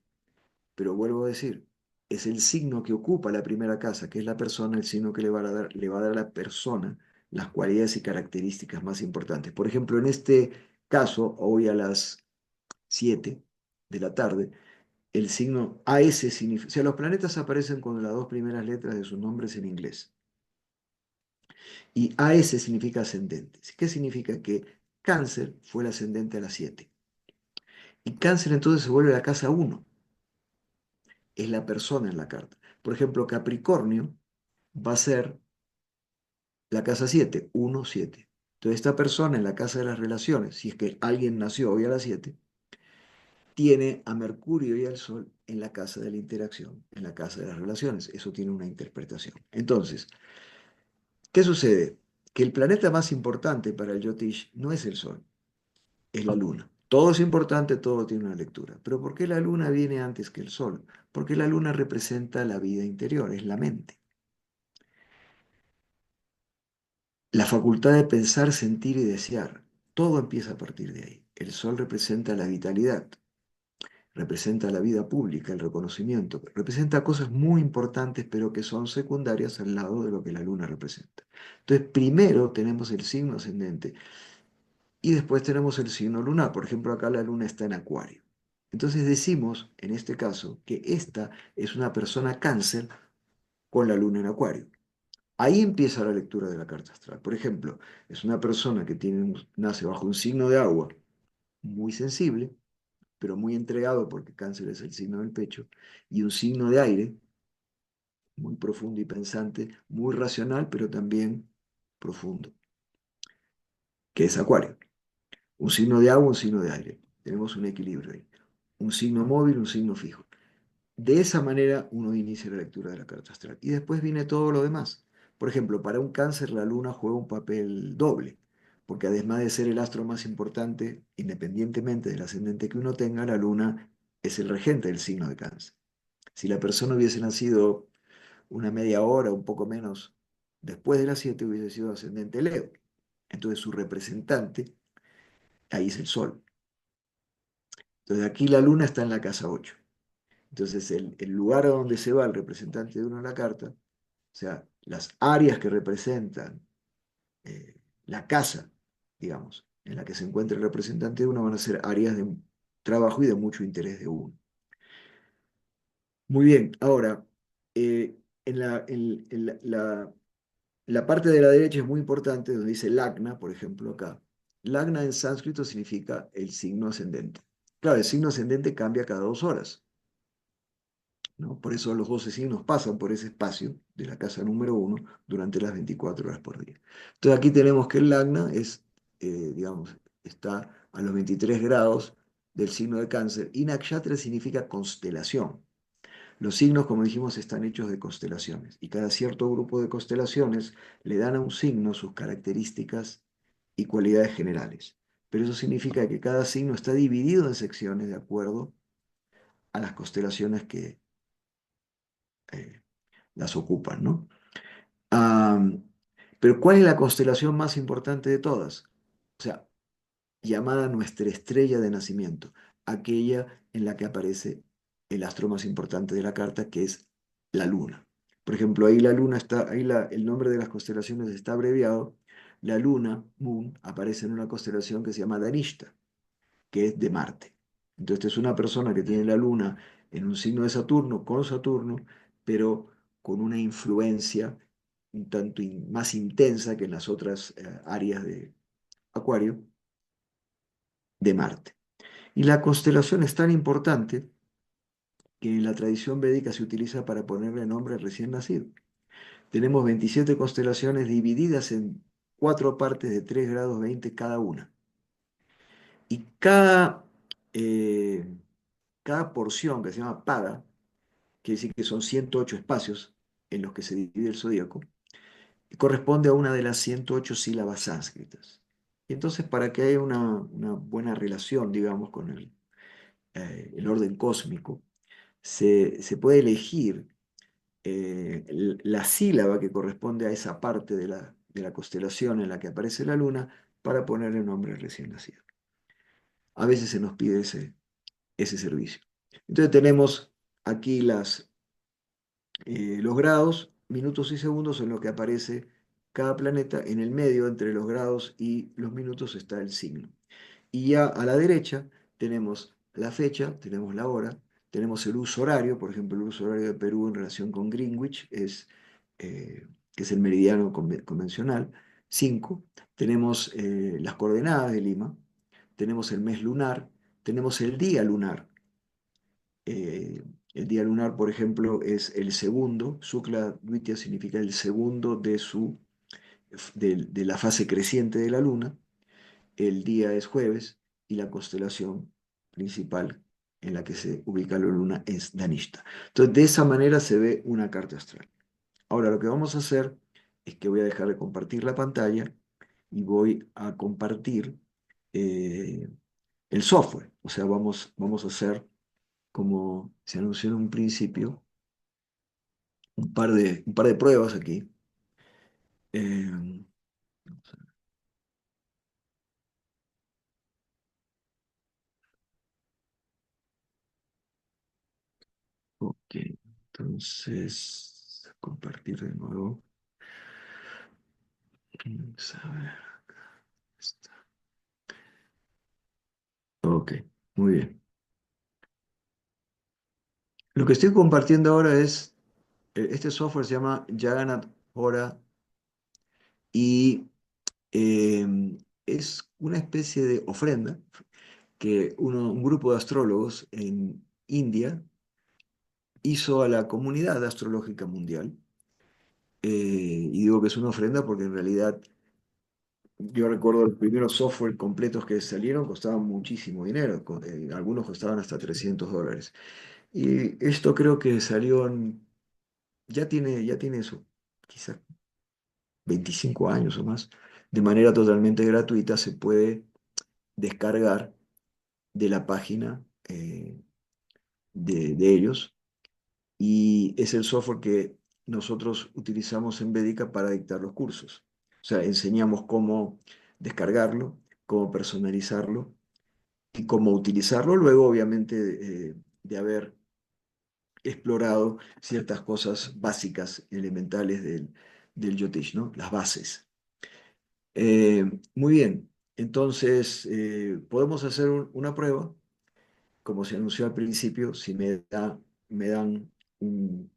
Pero vuelvo a decir, es el signo que ocupa la primera casa, que es la persona, el signo que le va a dar a la persona las cualidades y características más importantes. Por ejemplo, en este caso, hoy a las 7 de la tarde, el signo AS significa, o sea, los planetas aparecen con las dos primeras letras de sus nombres en inglés. Y AS significa ascendente. ¿Qué significa? Que Cáncer fue el ascendente a las 7. Y Cáncer entonces se vuelve la casa 1. Es la persona en la carta. Por ejemplo, Capricornio va a ser la casa 7, 1, 7. Entonces, esta persona en la casa de las relaciones, si es que alguien nació hoy a las 7, tiene a Mercurio y al Sol en la casa de la interacción, en la casa de las relaciones. Eso tiene una interpretación. Entonces, ¿qué sucede? Que el planeta más importante para el Yotish no es el Sol, es la Luna. Todo es importante, todo tiene una lectura. Pero ¿por qué la Luna viene antes que el Sol? Porque la Luna representa la vida interior, es la mente. La facultad de pensar, sentir y desear. Todo empieza a partir de ahí. El Sol representa la vitalidad, representa la vida pública, el reconocimiento, representa cosas muy importantes pero que son secundarias al lado de lo que la Luna representa. Entonces, primero tenemos el signo ascendente y después tenemos el signo lunar. Por ejemplo, acá la Luna está en Acuario. Entonces decimos, en este caso, que esta es una persona cáncer con la Luna en Acuario. Ahí empieza la lectura de la carta astral. Por ejemplo, es una persona que nace bajo un signo de agua muy sensible, pero muy entregado porque cáncer es el signo del pecho, y un signo de aire, muy profundo y pensante, muy racional, pero también profundo, que es Acuario. Un signo de agua, un signo de aire. Tenemos un equilibrio ahí. Un signo móvil, un signo fijo. De esa manera uno inicia la lectura de la carta astral. Y después viene todo lo demás. Por ejemplo, para un cáncer la luna juega un papel doble, porque además de ser el astro más importante, independientemente del ascendente que uno tenga, la luna es el regente del signo de cáncer. Si la persona hubiese nacido una media hora, un poco menos, después de las 7 hubiese sido ascendente Leo. Entonces su representante, ahí es el Sol. Entonces aquí la luna está en la casa 8. Entonces el lugar a donde se va el representante de uno en la carta, o sea, las áreas que representan la casa, digamos, en la que se encuentra el representante de uno, van a ser áreas de trabajo y de mucho interés de uno. Muy bien, ahora, en la parte de la derecha es muy importante, donde dice Lagna, por ejemplo, acá. Lagna en sánscrito significa el signo ascendente. Claro, el signo ascendente cambia cada 2 horas, ¿no? Por eso los 12 signos pasan por ese espacio de la casa número uno durante las 24 horas por día. Entonces aquí tenemos que el Lagna es, digamos, está a los 23 grados del signo de Cáncer y Nakshatra significa constelación. Los signos, como dijimos, están hechos de constelaciones y cada cierto grupo de constelaciones le dan a un signo sus características y cualidades generales. Pero eso significa que cada signo está dividido en secciones de acuerdo a las constelaciones que eh, las ocupan, ¿no? Am, pero ¿cuál es la constelación más importante de todas? O sea, llamada nuestra estrella de nacimiento, aquella en la que aparece el astro más importante de la carta, que es la luna. Por ejemplo, ahí la luna está, ahí el nombre de las constelaciones está abreviado. La luna, Moon, aparece en una constelación que se llama Danishta, que es de Marte. Entonces es una persona que tiene la luna en un signo de Saturno, con Saturno, pero con una influencia un tanto más intensa que en las otras áreas de Acuario de Marte. Y la constelación es tan importante que en la tradición védica se utiliza para ponerle nombre al recién nacido. Tenemos 27 constelaciones divididas en 4 partes de 3 grados 20 cada una. Y cada porción que se llama pada, quiere decir que son 108 espacios en los que se divide el zodíaco, corresponde a una de las 108 sílabas sánscritas. Y entonces, para que haya una buena relación, digamos, con el orden cósmico, se puede elegir la sílaba que corresponde a esa parte de la constelación en la que aparece la luna para ponerle nombre al recién nacido. A veces se nos pide ese servicio. Entonces tenemos aquí los grados, minutos y segundos en lo que aparece cada planeta. En el medio, entre los grados y los minutos, está el signo. Y ya a la derecha tenemos la fecha, tenemos la hora, tenemos el uso horario. Por ejemplo, el uso horario de Perú en relación con Greenwich que es el meridiano convencional, 5. Tenemos las coordenadas de Lima, tenemos el mes lunar, tenemos el día lunar. Eh, el día lunar, por ejemplo, es el segundo. Shukla Dwitya significa el segundo de la fase creciente de la luna. El día es jueves y la constelación principal en la que se ubica la luna es Danishta. Entonces, de esa manera se ve una carta astral. Ahora, lo que vamos a hacer es que voy a dejar de compartir la pantalla y voy a compartir eh, el software. O sea, vamos a hacer, como se anunció en un principio, un par de pruebas aquí. Eh, ok, entonces, compartir de nuevo. Vamos a ver, está. Ok, muy bien. Lo que estoy compartiendo ahora es, este software se llama Jagannath Hora y es una especie de ofrenda que un grupo de astrólogos en India hizo a la comunidad astrológica mundial. Y digo que es una ofrenda porque en realidad yo recuerdo los primeros software completos que salieron costaban muchísimo dinero, algunos costaban hasta $300. Y esto creo que salió, ya tiene eso, quizás 25 años o más, de manera totalmente gratuita se puede descargar de la página de ellos y es el software que nosotros utilizamos en Védica para dictar los cursos. O sea, enseñamos cómo descargarlo, cómo personalizarlo y cómo utilizarlo luego, obviamente, de haber explorado ciertas cosas básicas, elementales del Yotish, ¿no? Las bases. Muy bien, entonces podemos hacer una prueba, como se anunció al principio, si me dan,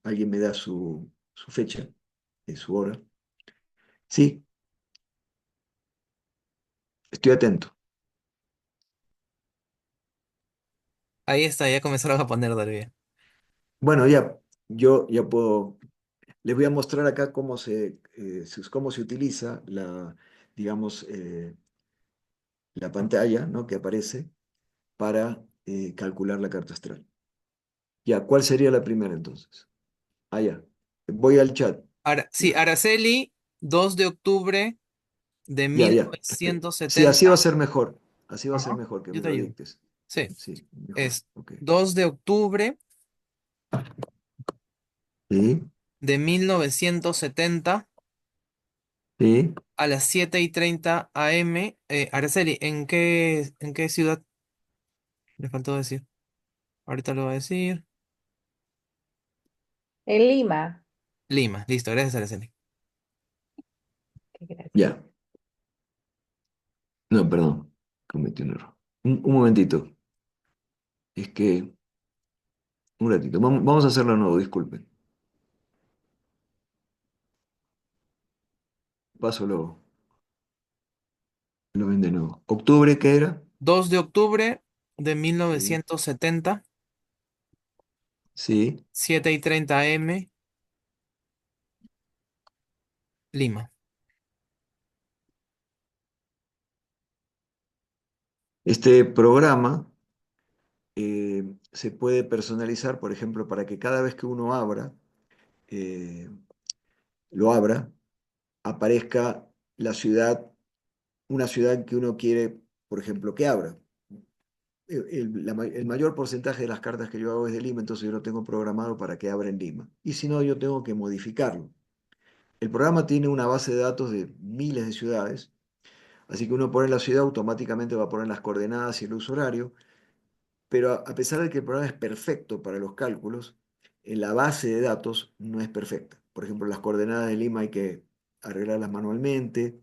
alguien me da su fecha, su hora. Sí, estoy atento. Ahí está, ya comenzaron a poner todavía. Bueno, ya, yo ya puedo, les voy a mostrar acá cómo se utiliza digamos, la pantalla, ¿no? Que aparece para calcular la carta astral. Ya, ¿cuál sería la primera entonces? Ah, ya. Voy al chat. Sí, Ya, Araceli, 2 de octubre de ya, mil ya. novecientos Sí, así va a setenta. ser mejor. Así va a ser Ajá. mejor que Yo me te lo ayudo. dictes. Sí, Sí, mejor. es Ok. 2 de octubre Sí, de 1970 sí. a las 7:30 AM. Araceli, ¿en qué ciudad le faltó decir? Ahorita lo voy a decir. En Lima. Lima, listo, gracias, Araceli. Qué gracia. Ya. No, perdón. Cometí un error. Un momentito. Es que, un ratito. Vamos a hacerlo de nuevo, disculpen. Paso lo ven de nuevo. ¿Octubre qué era? 2 de octubre de mil Sí. novecientos setenta Sí. 7:30 AM, Lima. Este programa se puede personalizar, por ejemplo, para que cada vez que uno eh, lo abra, aparezca la ciudad, una ciudad que uno quiere, por ejemplo, que abra. El mayor porcentaje de las cartas que yo hago es de Lima, entonces yo lo tengo programado para que abra en Lima. Y si no, yo tengo que modificarlo. El programa tiene una base de datos de miles de ciudades, así que uno pone la ciudad, automáticamente va a poner las coordenadas y el uso horario, pero a pesar de que el programa es perfecto para los cálculos, la base de datos no es perfecta. Por ejemplo, las coordenadas de Lima hay que arreglarlas manualmente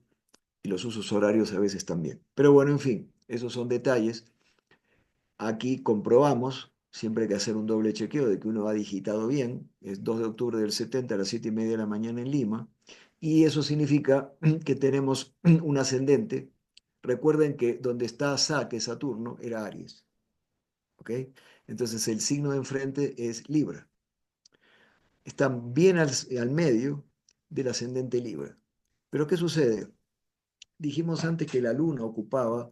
y los usos horarios a veces también. Pero bueno, en fin, esos son detalles. Aquí comprobamos, siempre hay que hacer un doble chequeo de que uno ha digitado bien, es 2 de octubre del 70 a las 7:30 de la mañana en Lima, y eso significa que tenemos un ascendente. Recuerden que donde está Sa, que es Saturno, era Aries, ¿ok? Entonces el signo de enfrente es Libra. Están bien al medio del ascendente Libra. Pero ¿qué sucede? Dijimos antes que la luna ocupaba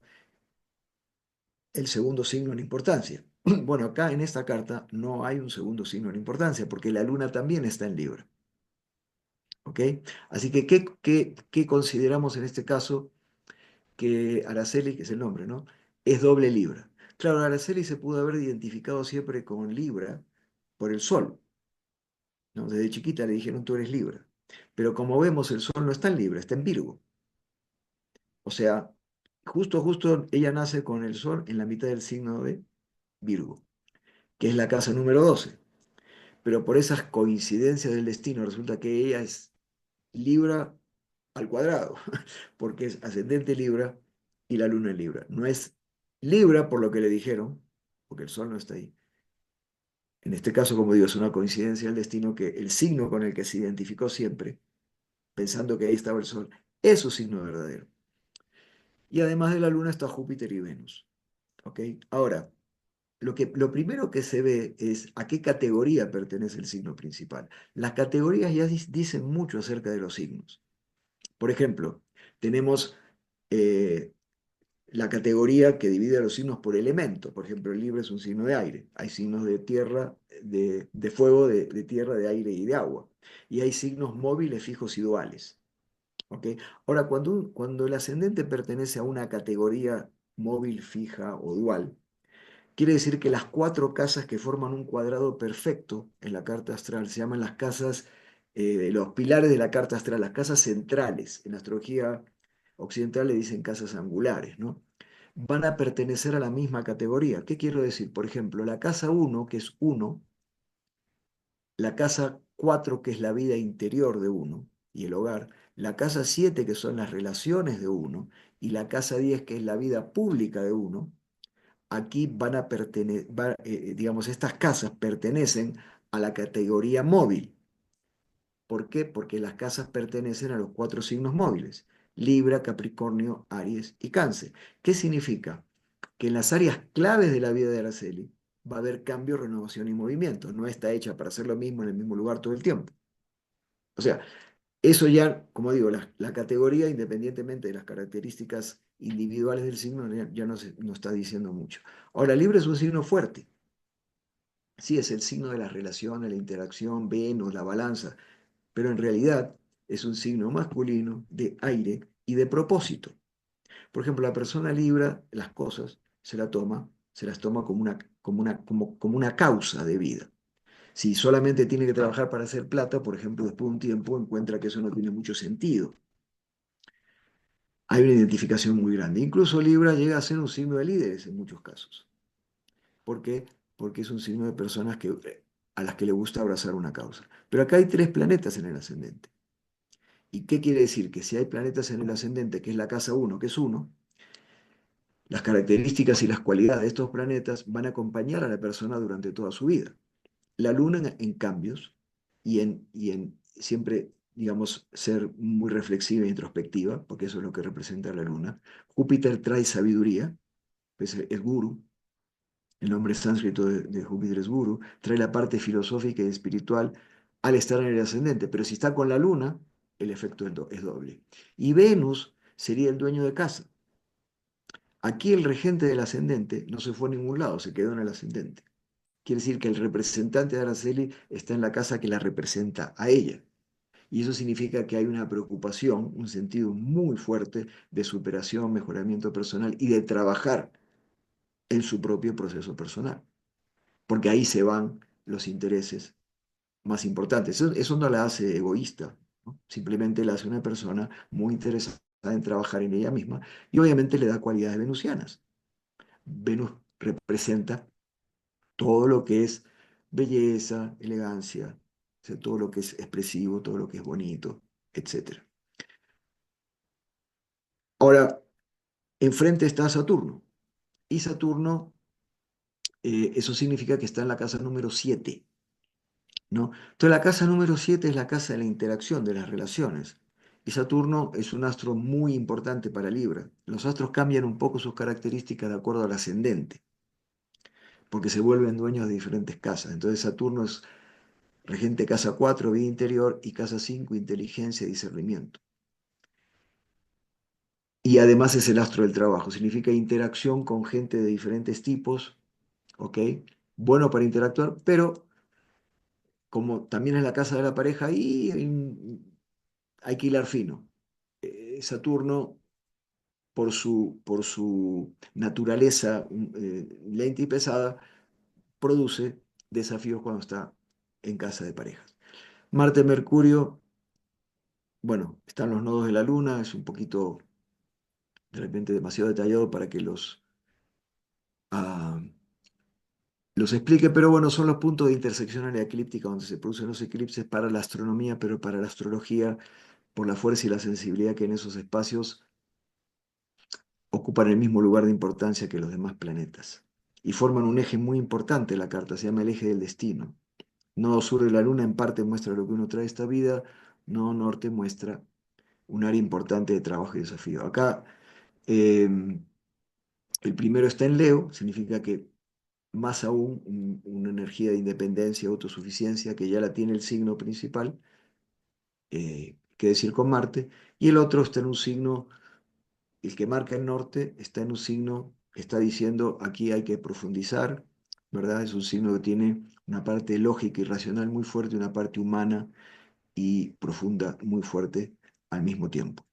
el segundo signo en importancia. Bueno, acá en esta carta no hay un segundo signo en importancia porque la luna también está en Libra. ¿Ok? Así que, ¿qué consideramos en este caso? Que Araceli, que es el nombre, ¿no? Es doble Libra. Claro, Araceli se pudo haber identificado siempre con Libra por el Sol, ¿no? Desde chiquita le dijeron tú eres Libra. Pero como vemos, el Sol no está en Libra, está en Virgo. O sea, justo ella nace con el Sol en la mitad del signo de Virgo, que es la casa número 12. Pero por esas coincidencias del destino resulta que ella es Libra al cuadrado, porque es ascendente Libra y la luna en Libra. No es Libra por lo que le dijeron, porque el Sol no está ahí. En este caso, como digo, es una coincidencia del destino que el signo con el que se identificó siempre, pensando que ahí estaba el Sol, es su signo verdadero. Y además de la luna está Júpiter y Venus. ¿ok? Ahora, lo primero que se ve es a qué categoría pertenece el signo principal. Las categorías ya dicen mucho acerca de los signos. Por ejemplo, tenemos eh, la categoría que divide a los signos por elemento. Por ejemplo, el Libra es un signo de aire. Hay signos de tierra, de fuego, de tierra, de aire y de agua. Y hay signos móviles, fijos y duales. ¿Ok? Ahora, cuando el ascendente pertenece a una categoría móvil, fija o dual, quiere decir que las cuatro casas que forman un cuadrado perfecto en la carta astral se llaman las casas, los pilares de la carta astral, las casas centrales. En astrología occidental le dicen casas angulares, ¿no? Van a pertenecer a la misma categoría. ¿Qué quiero decir? Por ejemplo, la casa uno que es uno, la casa 4 que es la vida interior de uno y el hogar, la casa 7 que son las relaciones de uno, y la casa 10 que es la vida pública de uno. Aquí van a pertenecer, digamos, estas casas pertenecen a la categoría móvil. ¿Por qué? Porque las casas pertenecen a los cuatro signos móviles: Libra, Capricornio, Aries y Cáncer. ¿Qué significa? Que en las áreas claves de la vida de Araceli va a haber cambio, renovación y movimiento. No está hecha para hacer lo mismo en el mismo lugar todo el tiempo. O sea, eso ya, como digo, la categoría, independientemente de las características individuales del signo, ya no está diciendo mucho. Ahora, Libra es un signo fuerte. Sí, es el signo de las relaciones, la interacción, Venus, la balanza, pero en realidad es un signo masculino de aire y de propósito. Por ejemplo, la persona Libra, las cosas, se las toma como una causa de vida. Si solamente tiene que trabajar para hacer plata, por ejemplo, después de un tiempo encuentra que eso no tiene mucho sentido. Hay una identificación muy grande. Incluso Libra llega a ser un signo de líderes en muchos casos. ¿Por qué? Porque es un signo de personas a las que le gusta abrazar una causa. Pero acá hay tres planetas en el ascendente. ¿Y qué quiere decir? Que si hay planetas en el ascendente, que es la casa uno, que es uno, las características y las cualidades de estos planetas van a acompañar a la persona durante toda su vida. La luna en cambios y en siempre, digamos, ser muy reflexiva e introspectiva, porque eso es lo que representa la luna. Júpiter trae sabiduría, es guru. El nombre sánscrito de Júpiter es Guru, trae la parte filosófica y espiritual al estar en el ascendente, pero si está con la luna, el efecto es doble. Y Venus sería el dueño de casa. Aquí el regente del ascendente no se fue a ningún lado, se quedó en el ascendente. Quiere decir que el representante de Araceli está en la casa que la representa a ella. Y eso significa que hay una preocupación, un sentido muy fuerte de superación, mejoramiento personal y de trabajar en su propio proceso personal, porque ahí se van los intereses más importantes. Eso no la hace egoísta, ¿no? Simplemente la hace una persona muy interesada en trabajar en ella misma y obviamente le da cualidades venusianas. Venus representa todo lo que es belleza, elegancia, o sea, todo lo que es expresivo, todo lo que es bonito, etcétera. Ahora, enfrente está Saturno. Y Saturno, eso significa que está en la casa número 7, ¿no? Entonces la casa número 7 es la casa de la interacción, de las relaciones. Y Saturno es un astro muy importante para Libra. Los astros cambian un poco sus características de acuerdo al ascendente, porque se vuelven dueños de diferentes casas. Entonces Saturno es regente casa 4 vida interior, y casa 5 inteligencia y discernimiento. Y además es el astro del trabajo, significa interacción con gente de diferentes tipos, ¿ok? Bueno para interactuar, pero como también es la casa de la pareja, ahí hay que hilar fino. Saturno, por su naturaleza lenta y pesada, produce desafíos cuando está en casa de parejas. Marte-Mercurio, bueno, están los nodos de la Luna, es un poquito de repente demasiado detallado para que ah, los explique, pero bueno, son los puntos de intersección área eclíptica donde se producen los eclipses para la astronomía, pero para la astrología, por la fuerza y la sensibilidad que en esos espacios ocupan el mismo lugar de importancia que los demás planetas. Y forman un eje muy importante en la carta, se llama el eje del destino. Nodo sur de la Luna en parte muestra lo que uno trae a esta vida, nodo norte muestra un área importante de trabajo y desafío. Acá, eh, El primero está en Leo, significa que más aún una energía de independencia, autosuficiencia, que ya la tiene el signo principal, que decir con Marte, y el otro está en un signo, el que marca el norte, está en un signo que está diciendo aquí hay que profundizar, ¿verdad? Es un signo que tiene una parte lógica y racional muy fuerte, una parte humana y profunda muy fuerte al mismo tiempo.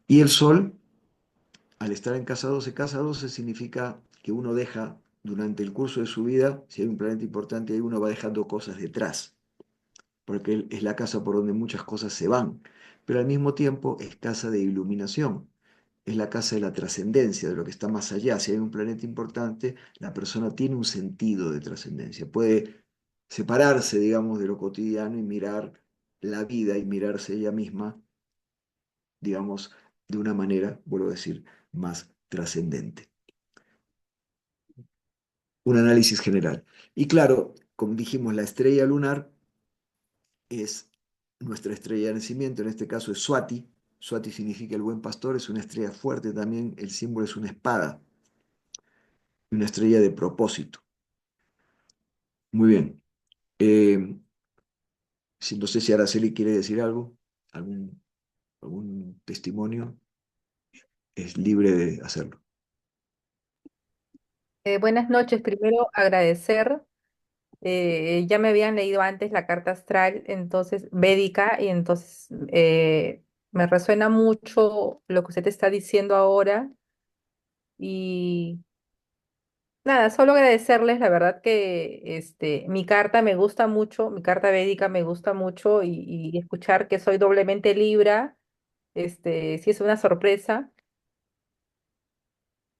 Y el Sol, al estar en casa 12 significa que uno deja durante el curso de su vida, si hay un planeta importante, ahí uno va dejando cosas detrás, porque es la casa por donde muchas cosas se van, pero al mismo tiempo es casa de iluminación, es la casa de la trascendencia, de lo que está más allá. Si hay un planeta importante, la persona tiene un sentido de trascendencia, puede separarse, digamos, de lo cotidiano y mirar la vida y mirarse ella misma, digamos, de una manera, vuelvo a decir, más trascendente. Un análisis general. Y claro, como dijimos, la estrella lunar es nuestra estrella de nacimiento, en este caso es Swati. Swati significa el buen pastor, es una estrella fuerte también, el símbolo es una espada, una estrella de propósito. Muy bien. Eh, no sé si Araceli quiere decir algo, algún, algún testimonio, es libre de hacerlo. Buenas noches. Primero agradecer. Ya me habían leído antes la carta astral, entonces védica, y entonces me resuena mucho lo que usted está diciendo ahora. Y nada, solo agradecerles, la verdad que mi carta me gusta mucho, mi carta védica me gusta mucho, y escuchar que soy doblemente Libra, sí es una sorpresa.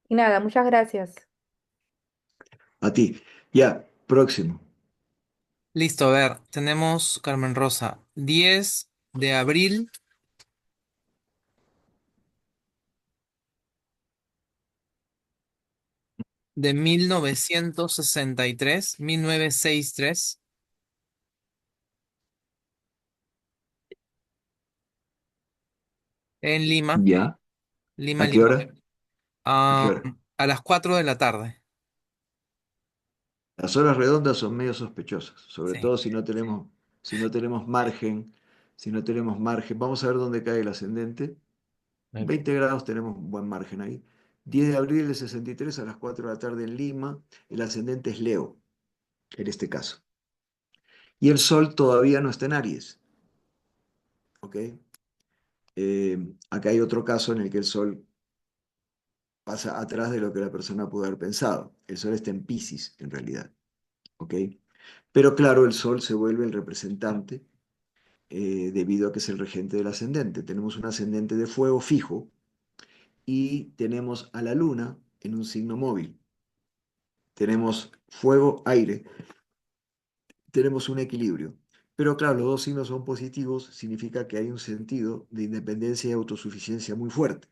Y nada, muchas gracias. A ti. Ya, próximo. Listo, a ver, tenemos Carmen Rosa, 10 de abril de 1963, 1963, en Lima, Ya. Lima, ¿A qué Lima, hora? ¿A qué ah, hora? a las 4 de la tarde. Las horas redondas son medio sospechosas, sobre Sí. todo si no tenemos margen, si no tenemos margen. Vamos a ver dónde cae el ascendente. Ok. 20 grados tenemos un buen margen ahí. 10 de abril del 63 a las 4 de la tarde en Lima. El ascendente es Leo, en este caso. Y el Sol todavía no está en Aries, ¿ok? Acá hay otro caso en el que el Sol pasa atrás de lo que la persona pudo haber pensado. El Sol está en Piscis, en realidad, ¿ok? Pero claro, el Sol se vuelve el representante debido a que es el regente del ascendente. Tenemos un ascendente de fuego fijo y tenemos a la Luna en un signo móvil. Tenemos fuego, aire, tenemos un equilibrio. Pero claro, los dos signos son positivos, significa que hay un sentido de independencia y autosuficiencia muy fuerte.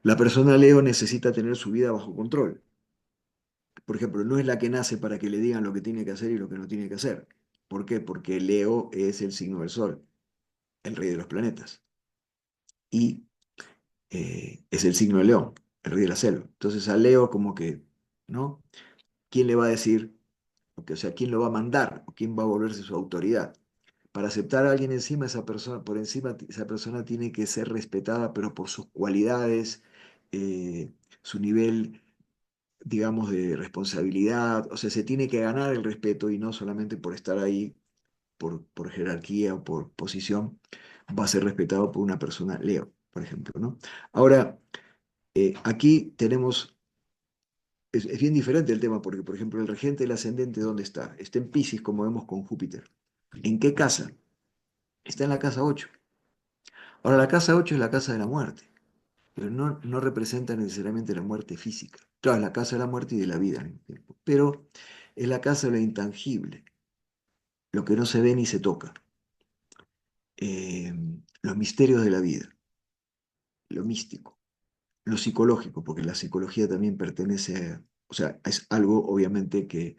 La persona Leo necesita tener su vida bajo control. Por ejemplo, no es la que nace para que le digan lo que tiene que hacer y lo que no tiene que hacer. ¿Por qué? Porque Leo es el signo del Sol, el rey de los planetas. Y es el signo de León, el rey de la selva. Entonces a Leo como que, ¿no? ¿Quién le va a decir? O sea, ¿quién lo va a mandar? ¿O quién va a volverse su autoridad? Para aceptar a alguien encima, esa persona, por encima, esa persona tiene que ser respetada, pero por sus cualidades, eh, su nivel, digamos, de responsabilidad. O sea, se tiene que ganar el respeto y no solamente por estar ahí, por jerarquía o por posición, va a ser respetado por una persona Leo, por ejemplo, ¿no? Ahora, aquí tenemos, es bien diferente el tema, porque, por ejemplo, el regente del ascendente, ¿dónde está? Está en Piscis, como vemos con Júpiter. ¿En qué casa? Está en la casa 8. Ahora, la casa 8 es la casa de la muerte, pero no representa necesariamente la muerte física. Claro, es la casa de la muerte y de la vida al mismo tiempo, pero es la casa de lo intangible, lo que no se ve ni se toca, eh, los misterios de la vida, lo místico, lo psicológico, porque la psicología también pertenece o sea, es algo obviamente que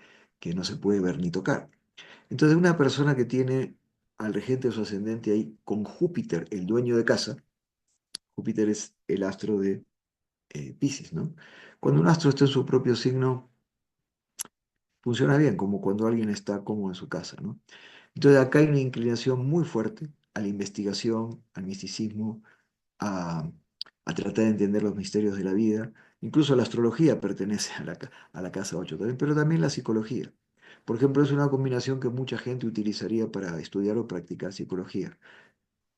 no se puede ver ni tocar. Entonces, una persona que tiene al regente de su ascendente ahí con Júpiter, el dueño de casa, Júpiter es el astro de Piscis, ¿no? Cuando un astro está en su propio signo, funciona bien, como cuando alguien está cómodo en su casa, ¿no? Entonces acá hay una inclinación muy fuerte a la investigación, al misticismo, a, a tratar de entender los misterios de la vida. Incluso la astrología pertenece a la casa 8 también, pero también la psicología. Por ejemplo, es una combinación que mucha gente utilizaría para estudiar o practicar psicología.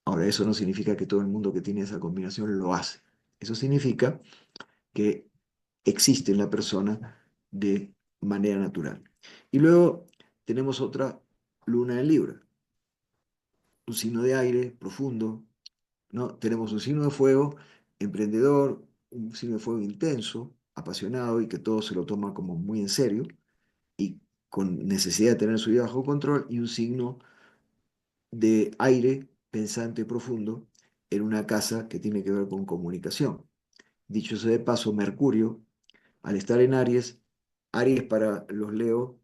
Ahora, eso no significa que todo el mundo que tiene esa combinación lo hace. Eso significa que existe en la persona de manera natural. Y luego tenemos otra luna en Libra, un signo de aire profundo, ¿no? Tenemos un signo de fuego, emprendedor, un signo de fuego intenso, apasionado y que todo se lo toma como muy en serio y con necesidad de tener su vida bajo control, y un signo de aire pensante profundo en una casa que tiene que ver con comunicación. Dicho sea de paso, Mercurio, al estar en Aries, Aries para los Leo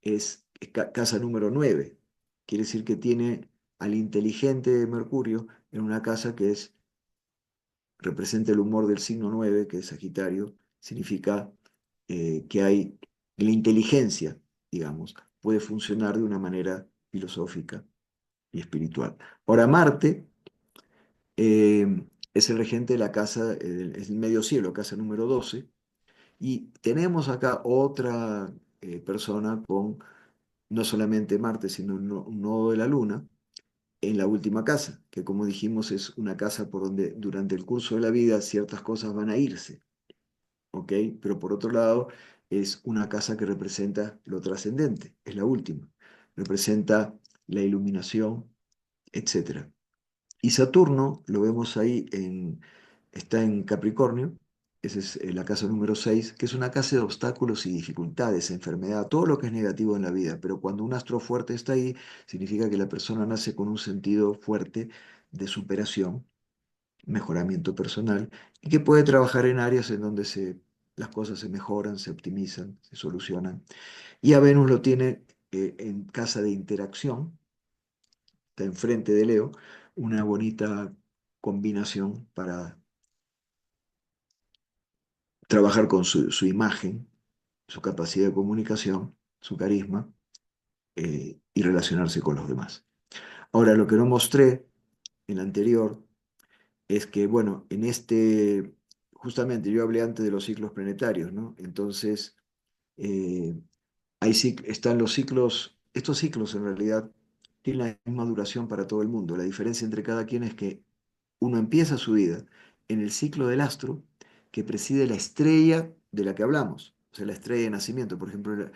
es casa número 9. Quiere decir que tiene al inteligente de Mercurio en una casa que representa el humor del signo 9, que es Sagitario, significa que hay la inteligencia, digamos, puede funcionar de una manera filosófica y espiritual. Ahora, Marte es el regente de la casa, es el medio cielo, casa número 12, y tenemos acá otra persona con no solamente Marte, sino un nodo de la Luna en la última casa, que como dijimos es una casa por donde durante el curso de la vida ciertas cosas van a irse, ¿ok? Pero por otro lado es una casa que representa lo trascendente, es la última, representa la iluminación, etcétera. Y Saturno, lo vemos ahí, está en Capricornio, esa es la casa número 6, que es una casa de obstáculos y dificultades, enfermedad, todo lo que es negativo en la vida. Pero cuando un astro fuerte está ahí, significa que la persona nace con un sentido fuerte de superación, mejoramiento personal, y que puede trabajar en áreas en donde las cosas se mejoran, se optimizan, se solucionan. Y a Venus lo tiene en casa de interacción, está enfrente de Leo, una bonita combinación para trabajar con su imagen, su capacidad de comunicación, su carisma y relacionarse con los demás. Ahora, lo que no mostré en la anterior es que, bueno, justamente yo hablé antes de los ciclos planetarios, ¿no? Entonces, eh, están los ciclos, estos ciclos en realidad tienen la misma duración para todo el mundo. La diferencia entre cada quien es que uno empieza su vida en el ciclo del astro que preside la estrella de la que hablamos, o sea, la estrella de nacimiento. Por ejemplo,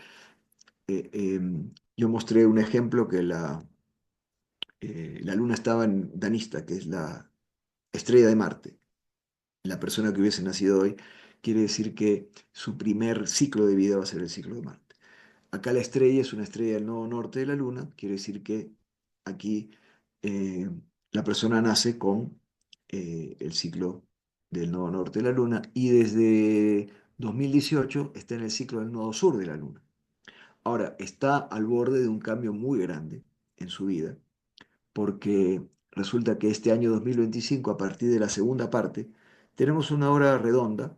yo mostré un ejemplo que la luna estaba en Danista, que es la estrella de Marte. La persona que hubiese nacido hoy quiere decir que su primer ciclo de vida va a ser el ciclo de Marte. Acá la estrella es una estrella del nodo norte de la Luna, quiere decir que aquí eh, la persona nace con el ciclo del nodo norte de la Luna y desde 2018 está en el ciclo del nodo sur de la Luna. Ahora, está al borde de un cambio muy grande en su vida, porque resulta que este año 2025, a partir de la segunda parte, tenemos una hora redonda.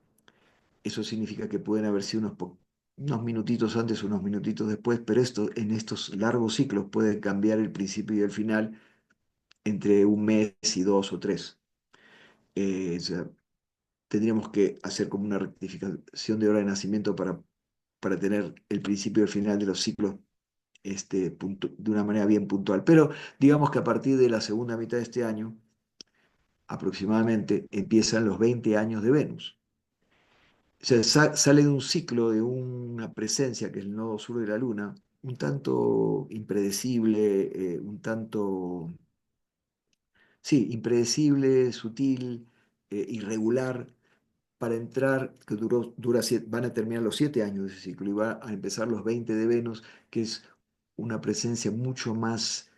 Eso significa que pueden haber sido unos minutitos antes o unos minutitos después, pero en estos largos ciclos puede cambiar el principio y el final entre un mes y dos o tres. O sea, tendríamos que hacer como una rectificación de hora de nacimiento para tener el principio y el final de los ciclos de una manera bien puntual. Pero digamos que a partir de la segunda mitad de este año, aproximadamente, empiezan los 20 años de Venus. O sea, sale de un ciclo, de una presencia que es el nodo sur de la Luna, un tanto impredecible, un tanto, sí, impredecible, sutil, irregular, para entrar, que van a terminar los 7 años de ese ciclo y va a empezar los 20 de Venus, que es una presencia mucho más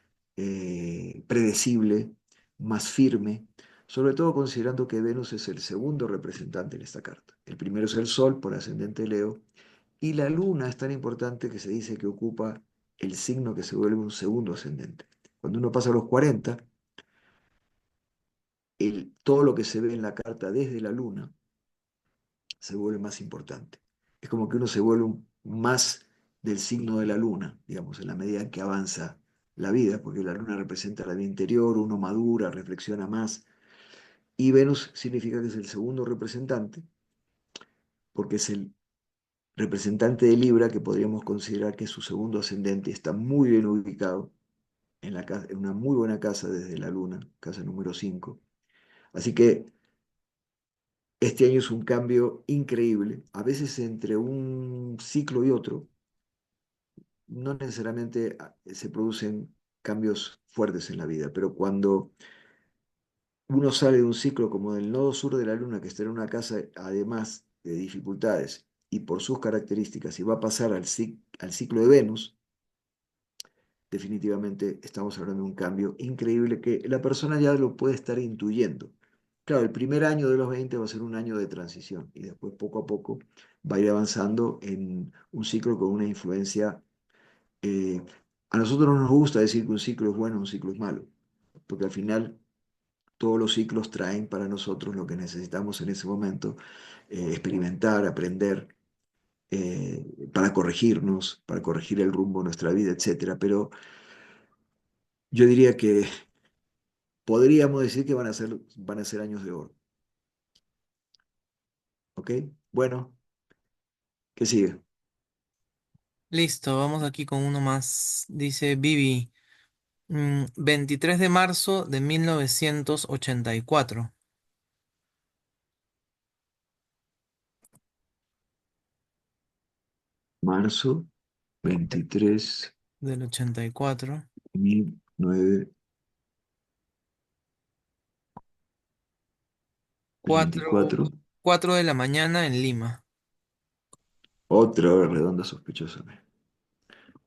predecible, más firme, sobre todo considerando que Venus es el segundo representante en esta carta. El primero es el Sol por ascendente Leo, y la Luna es tan importante que se dice que ocupa el signo que se vuelve un segundo ascendente. Cuando uno pasa a los 40, todo lo que se ve en la carta desde la Luna se vuelve más importante. Es como que uno se vuelve más del signo de la luna, digamos, en la medida que avanza la vida, porque la luna representa la vida interior, uno madura, reflexiona más, y Venus significa que es el segundo representante, porque es el representante de Libra, que podríamos considerar que es su segundo ascendente, está muy bien ubicado en, en una muy buena casa desde la luna, casa número 5. Así que este año es un cambio increíble, a veces entre un ciclo y otro, no necesariamente se producen cambios fuertes en la vida, pero cuando uno sale de un ciclo como del nodo sur de la luna, que está en una casa además de dificultades y por sus características, y va a pasar al ciclo de Venus, definitivamente estamos hablando de un cambio increíble que la persona ya lo puede estar intuyendo. Claro, el primer año de los 20 va a ser un año de transición y después poco a poco va a ir avanzando en un ciclo con una influencia. eh, a nosotros no nos gusta decir que un ciclo es bueno o un ciclo es malo, porque al final todos los ciclos traen para nosotros lo que necesitamos en ese momento, experimentar, aprender, para corregirnos, para corregir el rumbo de nuestra vida, etcétera. Pero yo diría que podríamos decir que van a ser años de oro. ¿Ok? Bueno, ¿qué sigue? Listo, vamos aquí con uno más. Dice Vivi, 23 de marzo de 1984. Marzo 23, Del 84. 1924. 4, 4 de la mañana en Lima. Otra hora redonda sospechosa.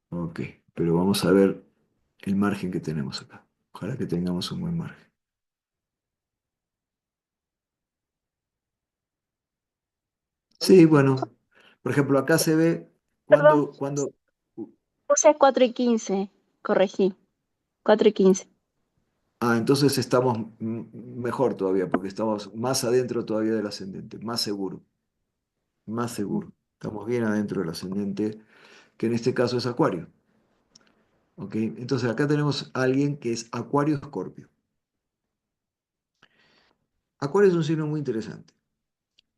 Ok, pero vamos a ver el margen que tenemos acá. Ojalá que tengamos un buen margen. Sí, bueno, por ejemplo, acá se ve Perdón, cuando, puse 4:15, corregí, 4:15. entonces estamos mejor todavía, porque estamos más adentro todavía del ascendente, más seguro, más seguro. Estamos bien adentro del ascendente, que en este caso es Acuario. ¿Ok? Entonces acá tenemos a alguien que es Acuario-Escorpio. Acuario es un signo muy interesante.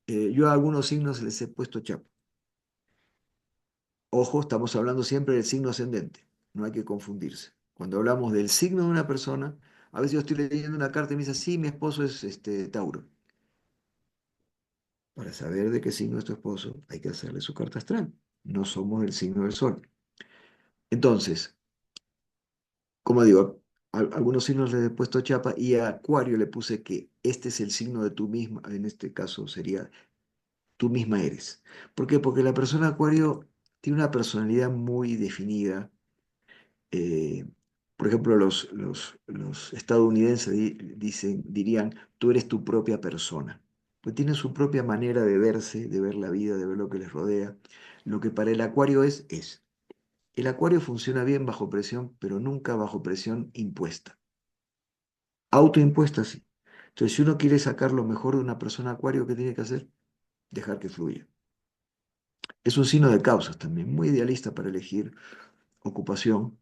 Yo a algunos signos les he puesto chapa. Ojo, estamos hablando siempre del signo ascendente, no hay que confundirse. Cuando hablamos del signo de una persona, a veces yo estoy leyendo una carta y me dice, sí, mi esposo es Tauro. Para saber de qué signo es tu esposo, hay que hacerle su carta astral. No somos el signo del sol. Entonces, como digo, a algunos signos les he puesto chapa y a Acuario le puse que este es el signo de tú misma, en este caso sería tú misma eres. ¿Por qué? Porque la persona Acuario tiene una personalidad muy definida. eh, por ejemplo, los estadounidenses dirían, tú eres tu propia persona. Pues tienen su propia manera de verse, de ver la vida, de ver lo que les rodea. Lo que para el Acuario es, es. El Acuario funciona bien bajo presión, pero nunca bajo presión impuesta. Autoimpuesta sí. Entonces, si uno quiere sacar lo mejor de una persona Acuario, ¿qué tiene que hacer? Dejar que fluya. Es un signo de causas también, muy idealista para elegir ocupación.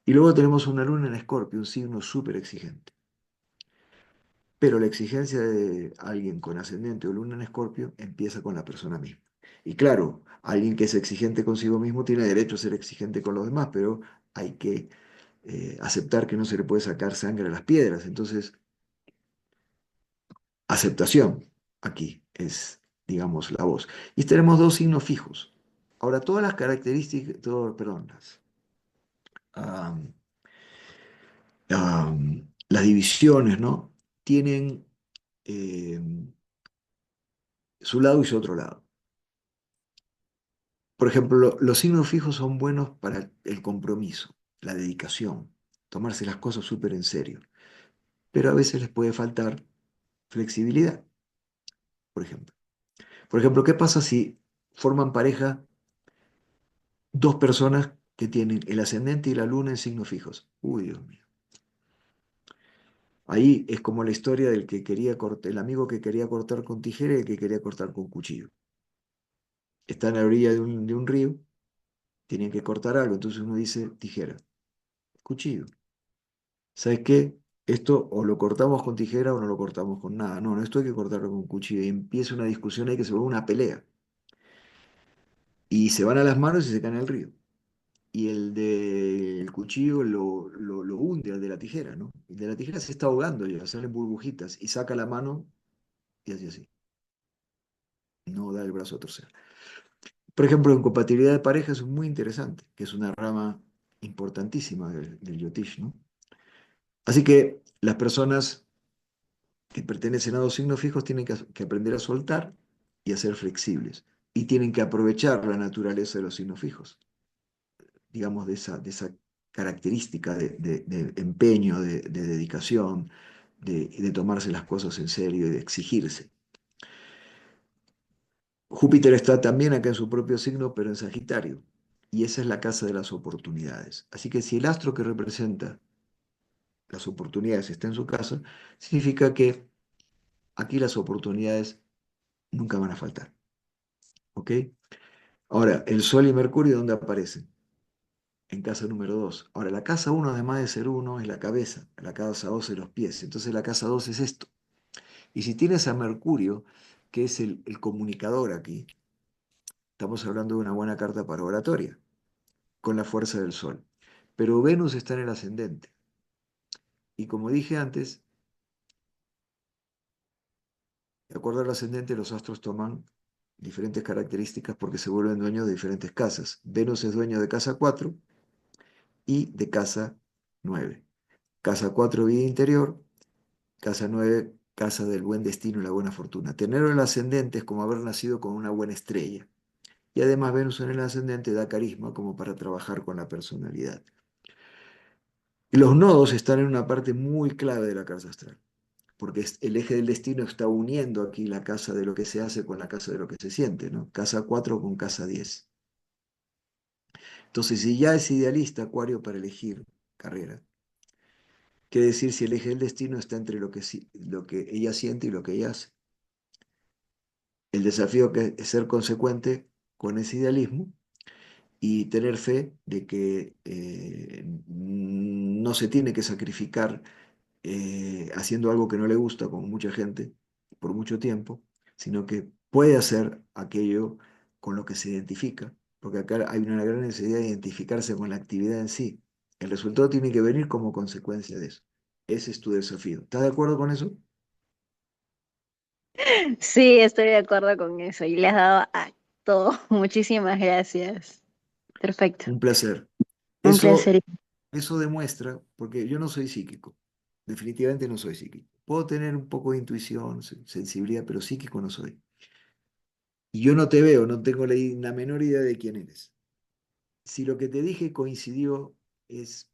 Y luego tenemos una luna en Escorpio, un signo súper exigente. Pero la exigencia de alguien con ascendente o luna en Escorpio empieza con la persona misma. Y claro, alguien que es exigente consigo mismo tiene derecho a ser exigente con los demás, pero hay que aceptar que no se le puede sacar sangre a las piedras. Entonces, aceptación aquí es, digamos, la voz. Y tenemos dos signos fijos. Ahora, todas las características, perdón, am, las divisiones, ¿no? Tienen eh, su lado y su otro lado. Por ejemplo, los signos fijos son buenos para el compromiso, la dedicación, tomarse las cosas súper en serio, pero a veces les puede faltar flexibilidad, por ejemplo. Por ejemplo, ¿qué pasa si forman pareja dos personas que tienen el ascendente y la luna en signos fijos? Uy, Dios mío. Ahí es como la historia del que quería cortar, el amigo que quería cortar con tijera y el que quería cortar con cuchillo. Está en la orilla de un río, tienen que cortar algo, entonces uno dice tijera, cuchillo. ¿Sabes qué? Esto o lo cortamos con tijera o no lo cortamos con nada. No, no, esto hay que cortarlo con cuchillo. Y empieza una discusión ahí que se vuelve una pelea. Y se van a las manos y se caen al río. Y el del cuchillo lo hunde al de la tijera, ¿no? El de la tijera se está ahogando ya, salen burbujitas y saca la mano y hace así. No da el brazo a torcer. Por ejemplo, en compatibilidad de pareja es muy interesante, que es una rama importantísima del Yotish, ¿no? Así que las personas que pertenecen a dos signos fijos tienen que aprender a soltar y a ser flexibles. Y tienen que aprovechar la naturaleza de los signos fijos, digamos, de esa característica de empeño, de dedicación, de tomarse las cosas en serio y de exigirse. Júpiter está también acá en su propio signo, pero en Sagitario. Y esa es la casa de las oportunidades. Así que si el astro que representa las oportunidades está en su casa, significa que aquí las oportunidades nunca van a faltar. ¿Ok? Ahora, el Sol y Mercurio, ¿dónde aparecen? En casa número 2. Ahora, la casa uno, además de ser uno, es la cabeza. La casa 2 es los pies. Entonces, la casa 2 es esto. Y si tienes a Mercurio, que es el comunicador aquí, estamos hablando de una buena carta para oratoria, con la fuerza del Sol. Pero Venus está en el ascendente. Y como dije antes, de acuerdo al ascendente, los astros toman diferentes características porque se vuelven dueños de diferentes casas. Venus es dueño de casa 4 y de casa 9. Casa 4 vida interior, casa 9 casa del buen destino y la buena fortuna. Tenerlo en el ascendente es como haber nacido con una buena estrella. Y además Venus en el ascendente da carisma como para trabajar con la personalidad. Y los nodos están en una parte muy clave de la casa astral, porque el eje del destino está uniendo aquí la casa de lo que se hace con la casa de lo que se siente, ¿no? Casa 4 con casa 10. Entonces, si ya es idealista Acuario para elegir carrera, qué decir si el eje del destino está entre lo que ella siente y lo que ella hace. El desafío que es ser consecuente con ese idealismo y tener fe de que no se tiene que sacrificar haciendo algo que no le gusta, como mucha gente, por mucho tiempo, sino que puede hacer aquello con lo que se identifica, porque acá hay una gran necesidad de identificarse con la actividad en sí. El resultado tiene que venir como consecuencia de eso. Ese es tu desafío. ¿Estás de acuerdo con eso? Sí, estoy de acuerdo con eso y le has dado a todo. Muchísimas gracias. Perfecto. Un placer. Un Eso, placer. eso demuestra, porque yo no soy psíquico, definitivamente no soy psíquico. Puedo tener un poco de intuición, sensibilidad, pero psíquico no soy. Y yo no te veo, no tengo la menor idea de quién eres. Si lo que te dije coincidió es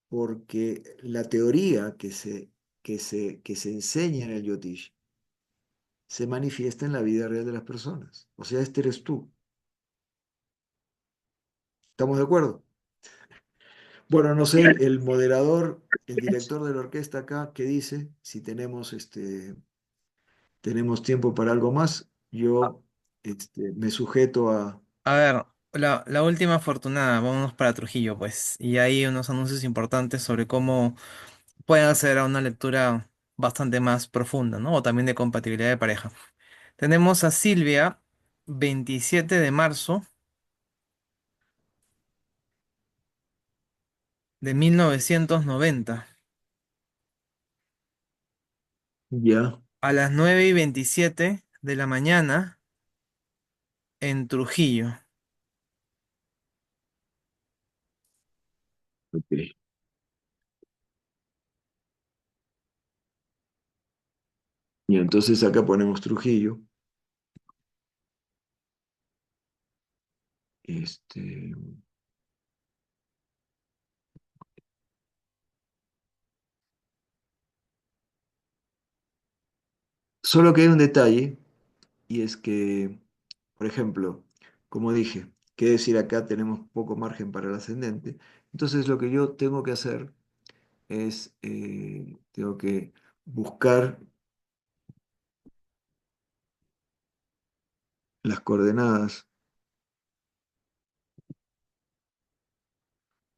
porque la teoría que se enseña en el Yotish se manifiesta en la vida real de las personas. O sea, este eres tú. ¿Estamos de acuerdo? Bueno, no sé, el moderador, el director de la orquesta acá, ¿qué dice? Si tenemos tiempo para algo más, yo me sujeto a... A ver, la última afortunada, vámonos para Trujillo, pues. Y hay unos anuncios importantes sobre cómo pueden hacer a una lectura bastante más profunda, ¿no? O también de compatibilidad de pareja. Tenemos a Silvia, 27 de marzo de 1990, Ya, a las 9:27 de la mañana en Trujillo. ok. Y entonces acá ponemos Trujillo. Este, Solo que hay un detalle, y es que, por ejemplo, como dije, qué decir acá tenemos poco margen para el ascendente. Entonces lo que yo tengo que hacer tengo que buscar las coordenadas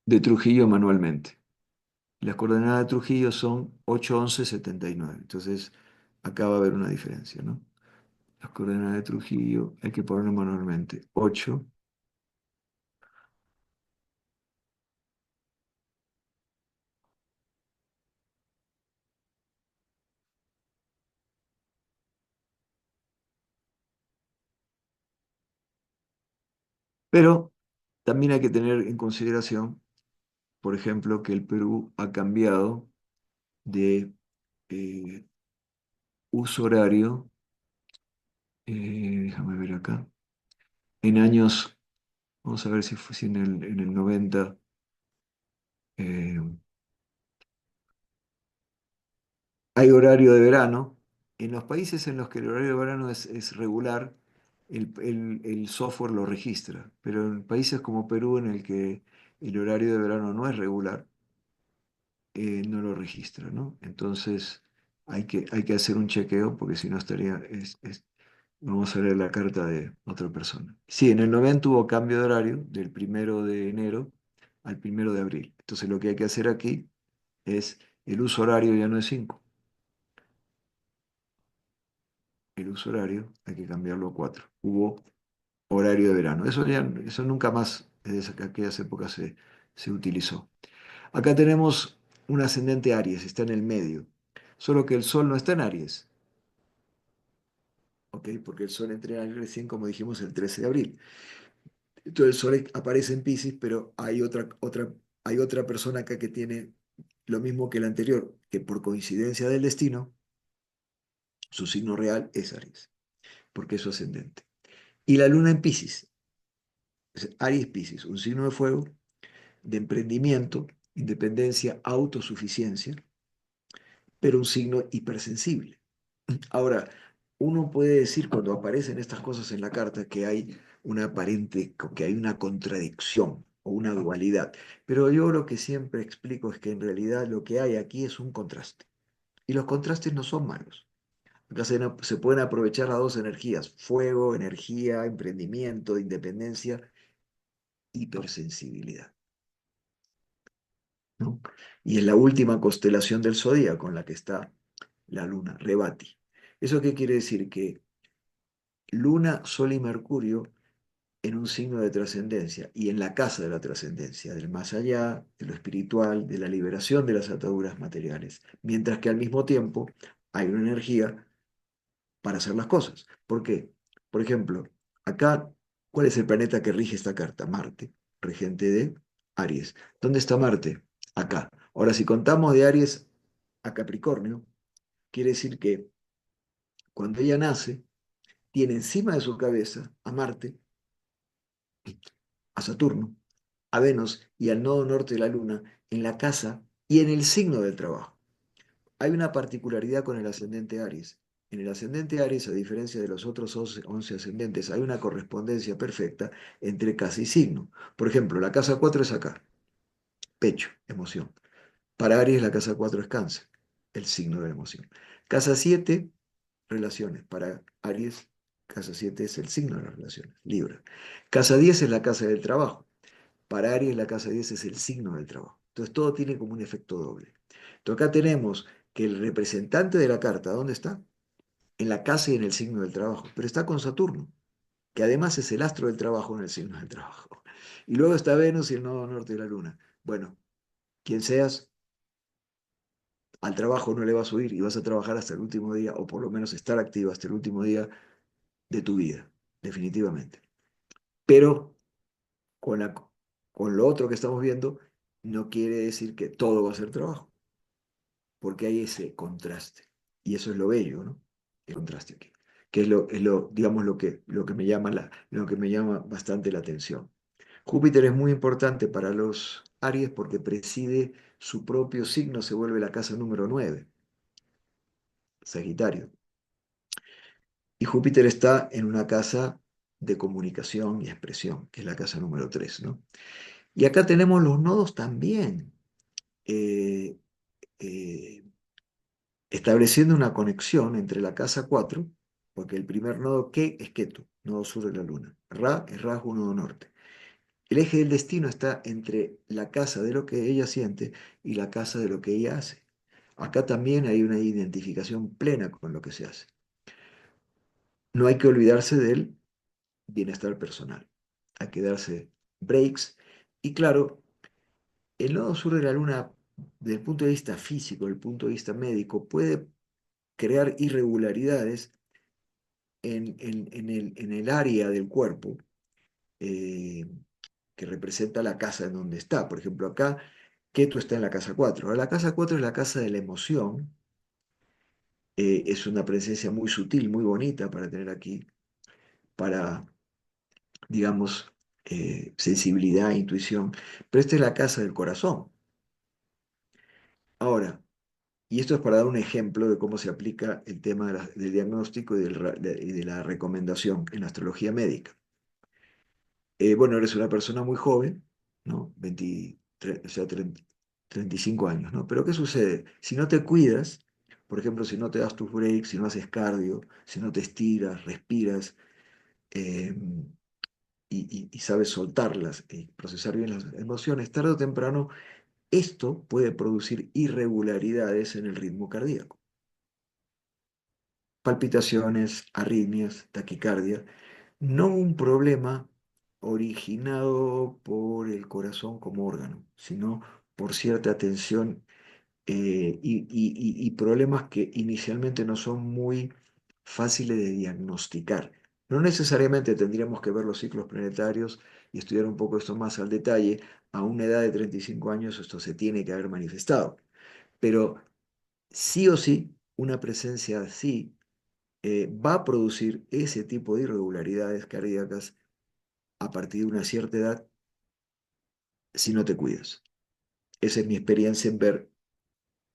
de Trujillo manualmente. Las coordenadas de Trujillo son 8, 11, 79. Entonces, acá va a haber una diferencia, ¿no? Las coordenadas de Trujillo hay que ponerlo manualmente. 8, pero también hay que tener en consideración, por ejemplo, que el Perú ha cambiado de eh, uso horario, déjame ver acá, en años, vamos a ver si fue si en el 90, eh, hay horario de verano. En los países en los que el horario de verano es regular, el software lo registra, pero en países como Perú, en el que el horario de verano no es regular, no lo registra, ¿no? Entonces hay que hacer un chequeo porque si no estaría, vamos a leer la carta de otra persona. Sí, en el 90 hubo cambio de horario del 1 de enero al 1 de abril. Entonces lo que hay que hacer aquí es, el uso horario ya no es 5, el uso horario hay que cambiarlo a 4. Hubo horario de verano. Eso nunca más, desde aquellas épocas se utilizó. Acá tenemos un ascendente Aries, está en el medio. Solo que el Sol no está en Aries, ¿ok? Porque el Sol entra en Aries recién, como dijimos, el 13 de abril. Entonces el Sol aparece en Piscis, pero hay otra persona acá que tiene lo mismo que el anterior, que por coincidencia del destino, su signo real es Aries, porque es su ascendente. Y la Luna en Piscis, es Aries Piscis, un signo de fuego, de emprendimiento, independencia, autosuficiencia, pero un signo hipersensible. Ahora, uno puede decir cuando aparecen estas cosas en la carta que hay una aparente, que hay una contradicción o una dualidad, pero yo lo que siempre explico es que en realidad lo que hay aquí es un contraste. Y los contrastes no son malos. Acá se pueden aprovechar las dos energías, fuego, energía, emprendimiento, independencia, hipersensibilidad, ¿no? Y es la última constelación del zodíaco con la que está la luna, Rebati. ¿Eso qué quiere decir? Que Luna, Sol y Mercurio en un signo de trascendencia y en la casa de la trascendencia, del más allá, de lo espiritual, de la liberación de las ataduras materiales, mientras que al mismo tiempo hay una energía para hacer las cosas. ¿Por qué? Por ejemplo, acá, ¿cuál es el planeta que rige esta carta? Marte, regente de Aries. ¿Dónde está Marte? Acá. Ahora, si contamos de Aries a Capricornio, quiere decir que cuando ella nace, tiene encima de su cabeza a Marte, a Saturno, a Venus y al nodo norte de la Luna en la casa y en el signo del trabajo. Hay una particularidad con el ascendente Aries. En el ascendente Aries, a diferencia de los otros 11 ascendentes, hay una correspondencia perfecta entre casa y signo. Por ejemplo, la casa 4 es acá, pecho, emoción. Para Aries la casa 4 es cáncer, el signo de la emoción. Casa 7, relaciones. Para Aries, casa 7 es el signo de las relaciones, Libra. Casa 10 es la casa del trabajo. Para Aries la casa 10 es el signo del trabajo. Entonces todo tiene como un efecto doble. Entonces acá tenemos que el representante de la carta, ¿dónde está? En la casa y en el signo del trabajo, pero está con Saturno, que además es el astro del trabajo en el signo del trabajo. Y luego está Venus y el nodo norte de la Luna. Bueno, quien seas, al trabajo no le vas a huir y vas a trabajar hasta el último día, o por lo menos estar activo hasta el último día de tu vida, definitivamente. Pero con, la, con lo otro que estamos viendo, no quiere decir que todo va a ser trabajo, porque hay ese contraste. Y eso es lo bello, ¿no? El contraste aquí. Que digamos, lo que me llama lo que me llama bastante la atención. Júpiter es muy importante para los Aries porque preside su propio signo, se vuelve la casa número 9, Sagitario. Y Júpiter está en una casa de comunicación y expresión, que es la casa número 3, ¿no? Y acá tenemos los nodos también. eh, estableciendo una conexión entre la casa 4, porque el primer nodo Ke es Ketu, nodo sur de la luna. Ra es Rahu, nodo norte. El eje del destino está entre la casa de lo que ella siente y la casa de lo que ella hace. Acá también hay una identificación plena con lo que se hace. No hay que olvidarse del bienestar personal. Hay que darse breaks. Y claro, el nodo sur de la luna, desde el punto de vista físico, desde el punto de vista médico, puede crear irregularidades en el área del cuerpo eh, que representa la casa en donde está. Por ejemplo, acá Ketu está en la casa 4. Ahora, la casa 4 es la casa de la emoción. Es una presencia muy sutil, muy bonita para tener aquí, para, digamos, sensibilidad, intuición. Pero esta es la casa del corazón. Ahora, y esto es para dar un ejemplo de cómo se aplica el tema del diagnóstico y de la recomendación en la astrología médica. Bueno, eres una persona muy joven, ¿no? 23, o sea, 35 años, ¿no? Pero ¿qué sucede? Si no te cuidas, por ejemplo, si no te das tus breaks, si no haces cardio, si no te estiras, respiras eh, y sabes soltarlas y procesar bien las emociones, tarde o temprano esto puede producir irregularidades en el ritmo cardíaco. Palpitaciones, arritmias, taquicardia, no un problema originado por el corazón como órgano, sino por cierta tensión y problemas que inicialmente no son muy fáciles de diagnosticar. No necesariamente tendríamos que ver los ciclos planetarios y estudiar un poco esto más al detalle. A una edad de 35 años esto se tiene que haber manifestado, pero sí o sí, una presencia así va a producir ese tipo de irregularidades cardíacas a partir de una cierta edad si no te cuidas. Esa es mi experiencia en ver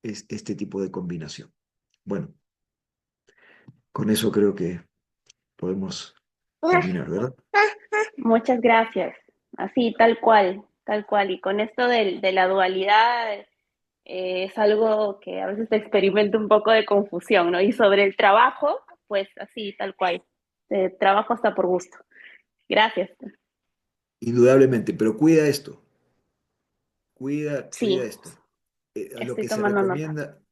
este tipo de combinación. Bueno, con eso creo que podemos terminar, ¿verdad? Muchas gracias. Así, tal cual, tal cual. Y con esto de la dualidad, es algo que a veces se experimenta un poco de confusión, ¿no? Y sobre el trabajo, pues así, tal cual. Trabajo hasta por gusto. Gracias. Indudablemente, pero cuida esto, cuida Sí, esto. Lo estoy que se tomando nota. recomienda,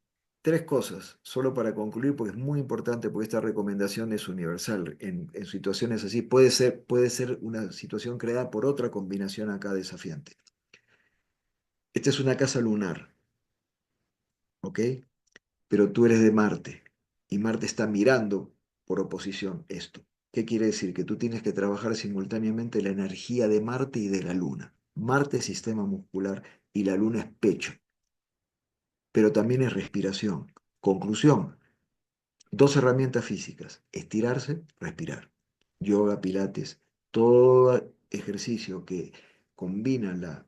tres cosas, solo para concluir, porque es muy importante, porque esta recomendación es universal. En situaciones así puede ser una situación creada por otra combinación acá desafiante. Esta es una casa lunar, ¿ok? Pero tú eres de Marte y Marte está mirando por oposición esto. ¿Qué quiere decir? Que tú tienes que trabajar simultáneamente la energía de Marte y de la Luna. Marte es sistema muscular y la Luna es pecho, pero también es respiración. Conclusión, dos herramientas físicas, estirarse, respirar. Yoga, pilates, todo ejercicio que combina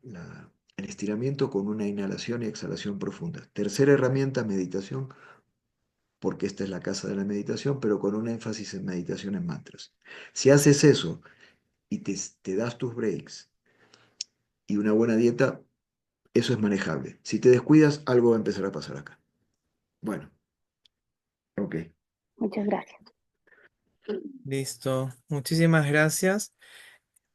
el estiramiento con una inhalación y exhalación profunda. Tercera herramienta, meditación, porque esta es la casa de la meditación, pero con un énfasis en meditación en mantras. Si haces eso y te das tus breaks y una buena dieta, eso es manejable. Si te descuidas, algo va a empezar a pasar acá. Bueno, ok. Muchas gracias. Listo. Muchísimas gracias,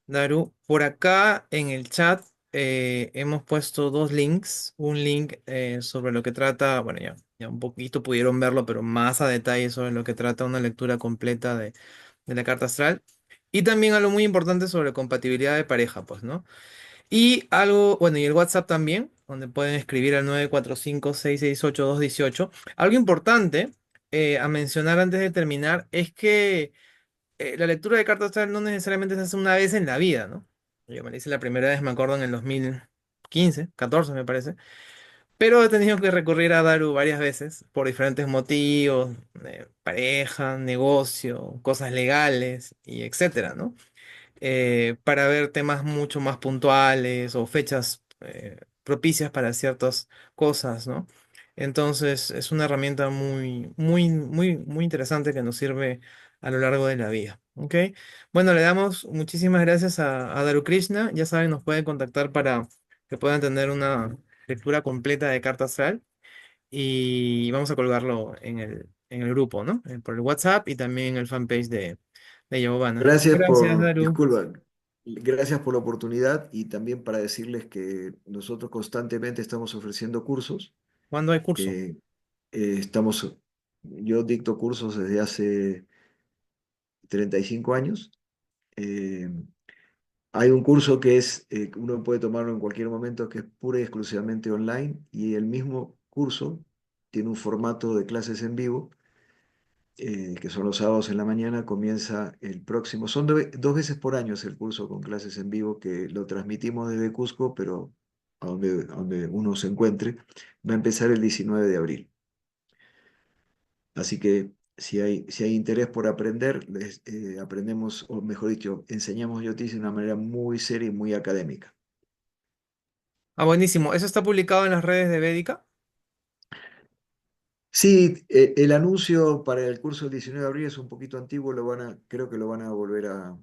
Daru. Por acá en el chat hemos puesto dos links. Un link sobre lo que trata, bueno, ya un poquito pudieron verlo, pero más a detalle sobre lo que trata una lectura completa de la carta astral. Y también algo muy importante sobre compatibilidad de pareja, pues, ¿no? Y algo, bueno, y el WhatsApp también, donde pueden escribir al 945-668-218. Algo importante a mencionar antes de terminar es que la lectura de cartas astral no necesariamente se hace una vez en la vida, ¿no? Yo me la hice la primera vez, me acuerdo, en el 2015, 14 me parece, pero he tenido que recurrir a Daru varias veces por diferentes motivos, pareja, negocio, cosas legales y etcétera, ¿no? Para ver temas mucho más puntuales o fechas propicias para ciertas cosas, ¿no? Entonces es una herramienta muy interesante que nos sirve a lo largo de la vida, ¿ok? Bueno, le damos muchísimas gracias a Daru Krishna. Ya saben, nos pueden contactar para que puedan tener una lectura completa de carta astral. y vamos a colgarlo en el grupo, ¿no? Por el WhatsApp y también en el fanpage de Giovanna. Gracias Gracias, por, Daru. disculpa, gracias por la oportunidad y también para decirles que nosotros constantemente estamos ofreciendo cursos. ¿Cuándo hay curso? Eh, estamos, yo dicto cursos desde hace 35 años. Eh, Hay un curso que uno puede tomarlo en cualquier momento, que es pura y exclusivamente online, y el mismo curso tiene un formato de clases en vivo, que son los sábados en la mañana, comienza el próximo, son 2 veces por año es el curso con clases en vivo, que lo transmitimos desde Cusco, pero a donde uno se encuentre, va a empezar el 19 de abril. Así que si hay interés por aprender, aprendemos, o mejor dicho, enseñamos Yotis de una manera muy seria y muy académica. Ah, buenísimo. ¿Eso está publicado en las redes de Védica? Sí, el anuncio para el curso del 19 de abril es un poquito antiguo, creo que lo van a volver a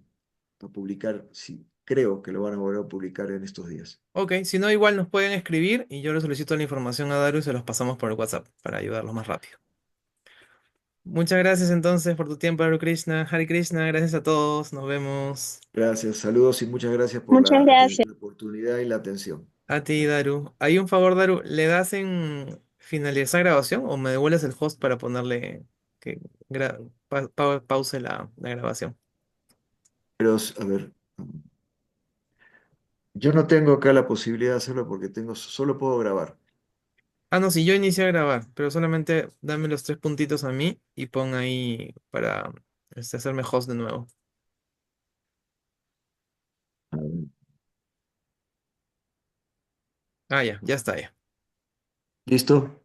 publicar, sí, creo que lo van a volver a publicar en estos días. Ok, si no, igual nos pueden escribir y yo le solicito la información a Daru y se los pasamos por el WhatsApp para ayudarlos más rápido. Muchas gracias entonces por tu tiempo, Daru Krishna. Hare Krishna, gracias a todos. Nos vemos. Gracias, saludos y muchas gracias por Muchas gracias. la oportunidad y la atención. A ti, Daru. Hay un favor, Daru. ¿Le das en finalizar grabación o me devuelves el host para ponerle que pause la grabación? Pero, a ver, yo no tengo acá la posibilidad de hacerlo porque solo puedo grabar. Ah, no, sí, yo inicié a grabar, pero solamente dame los 3 puntitos a mí y pon ahí para hacerme host de nuevo. A ver, Ah, ya está ya. ¿listo?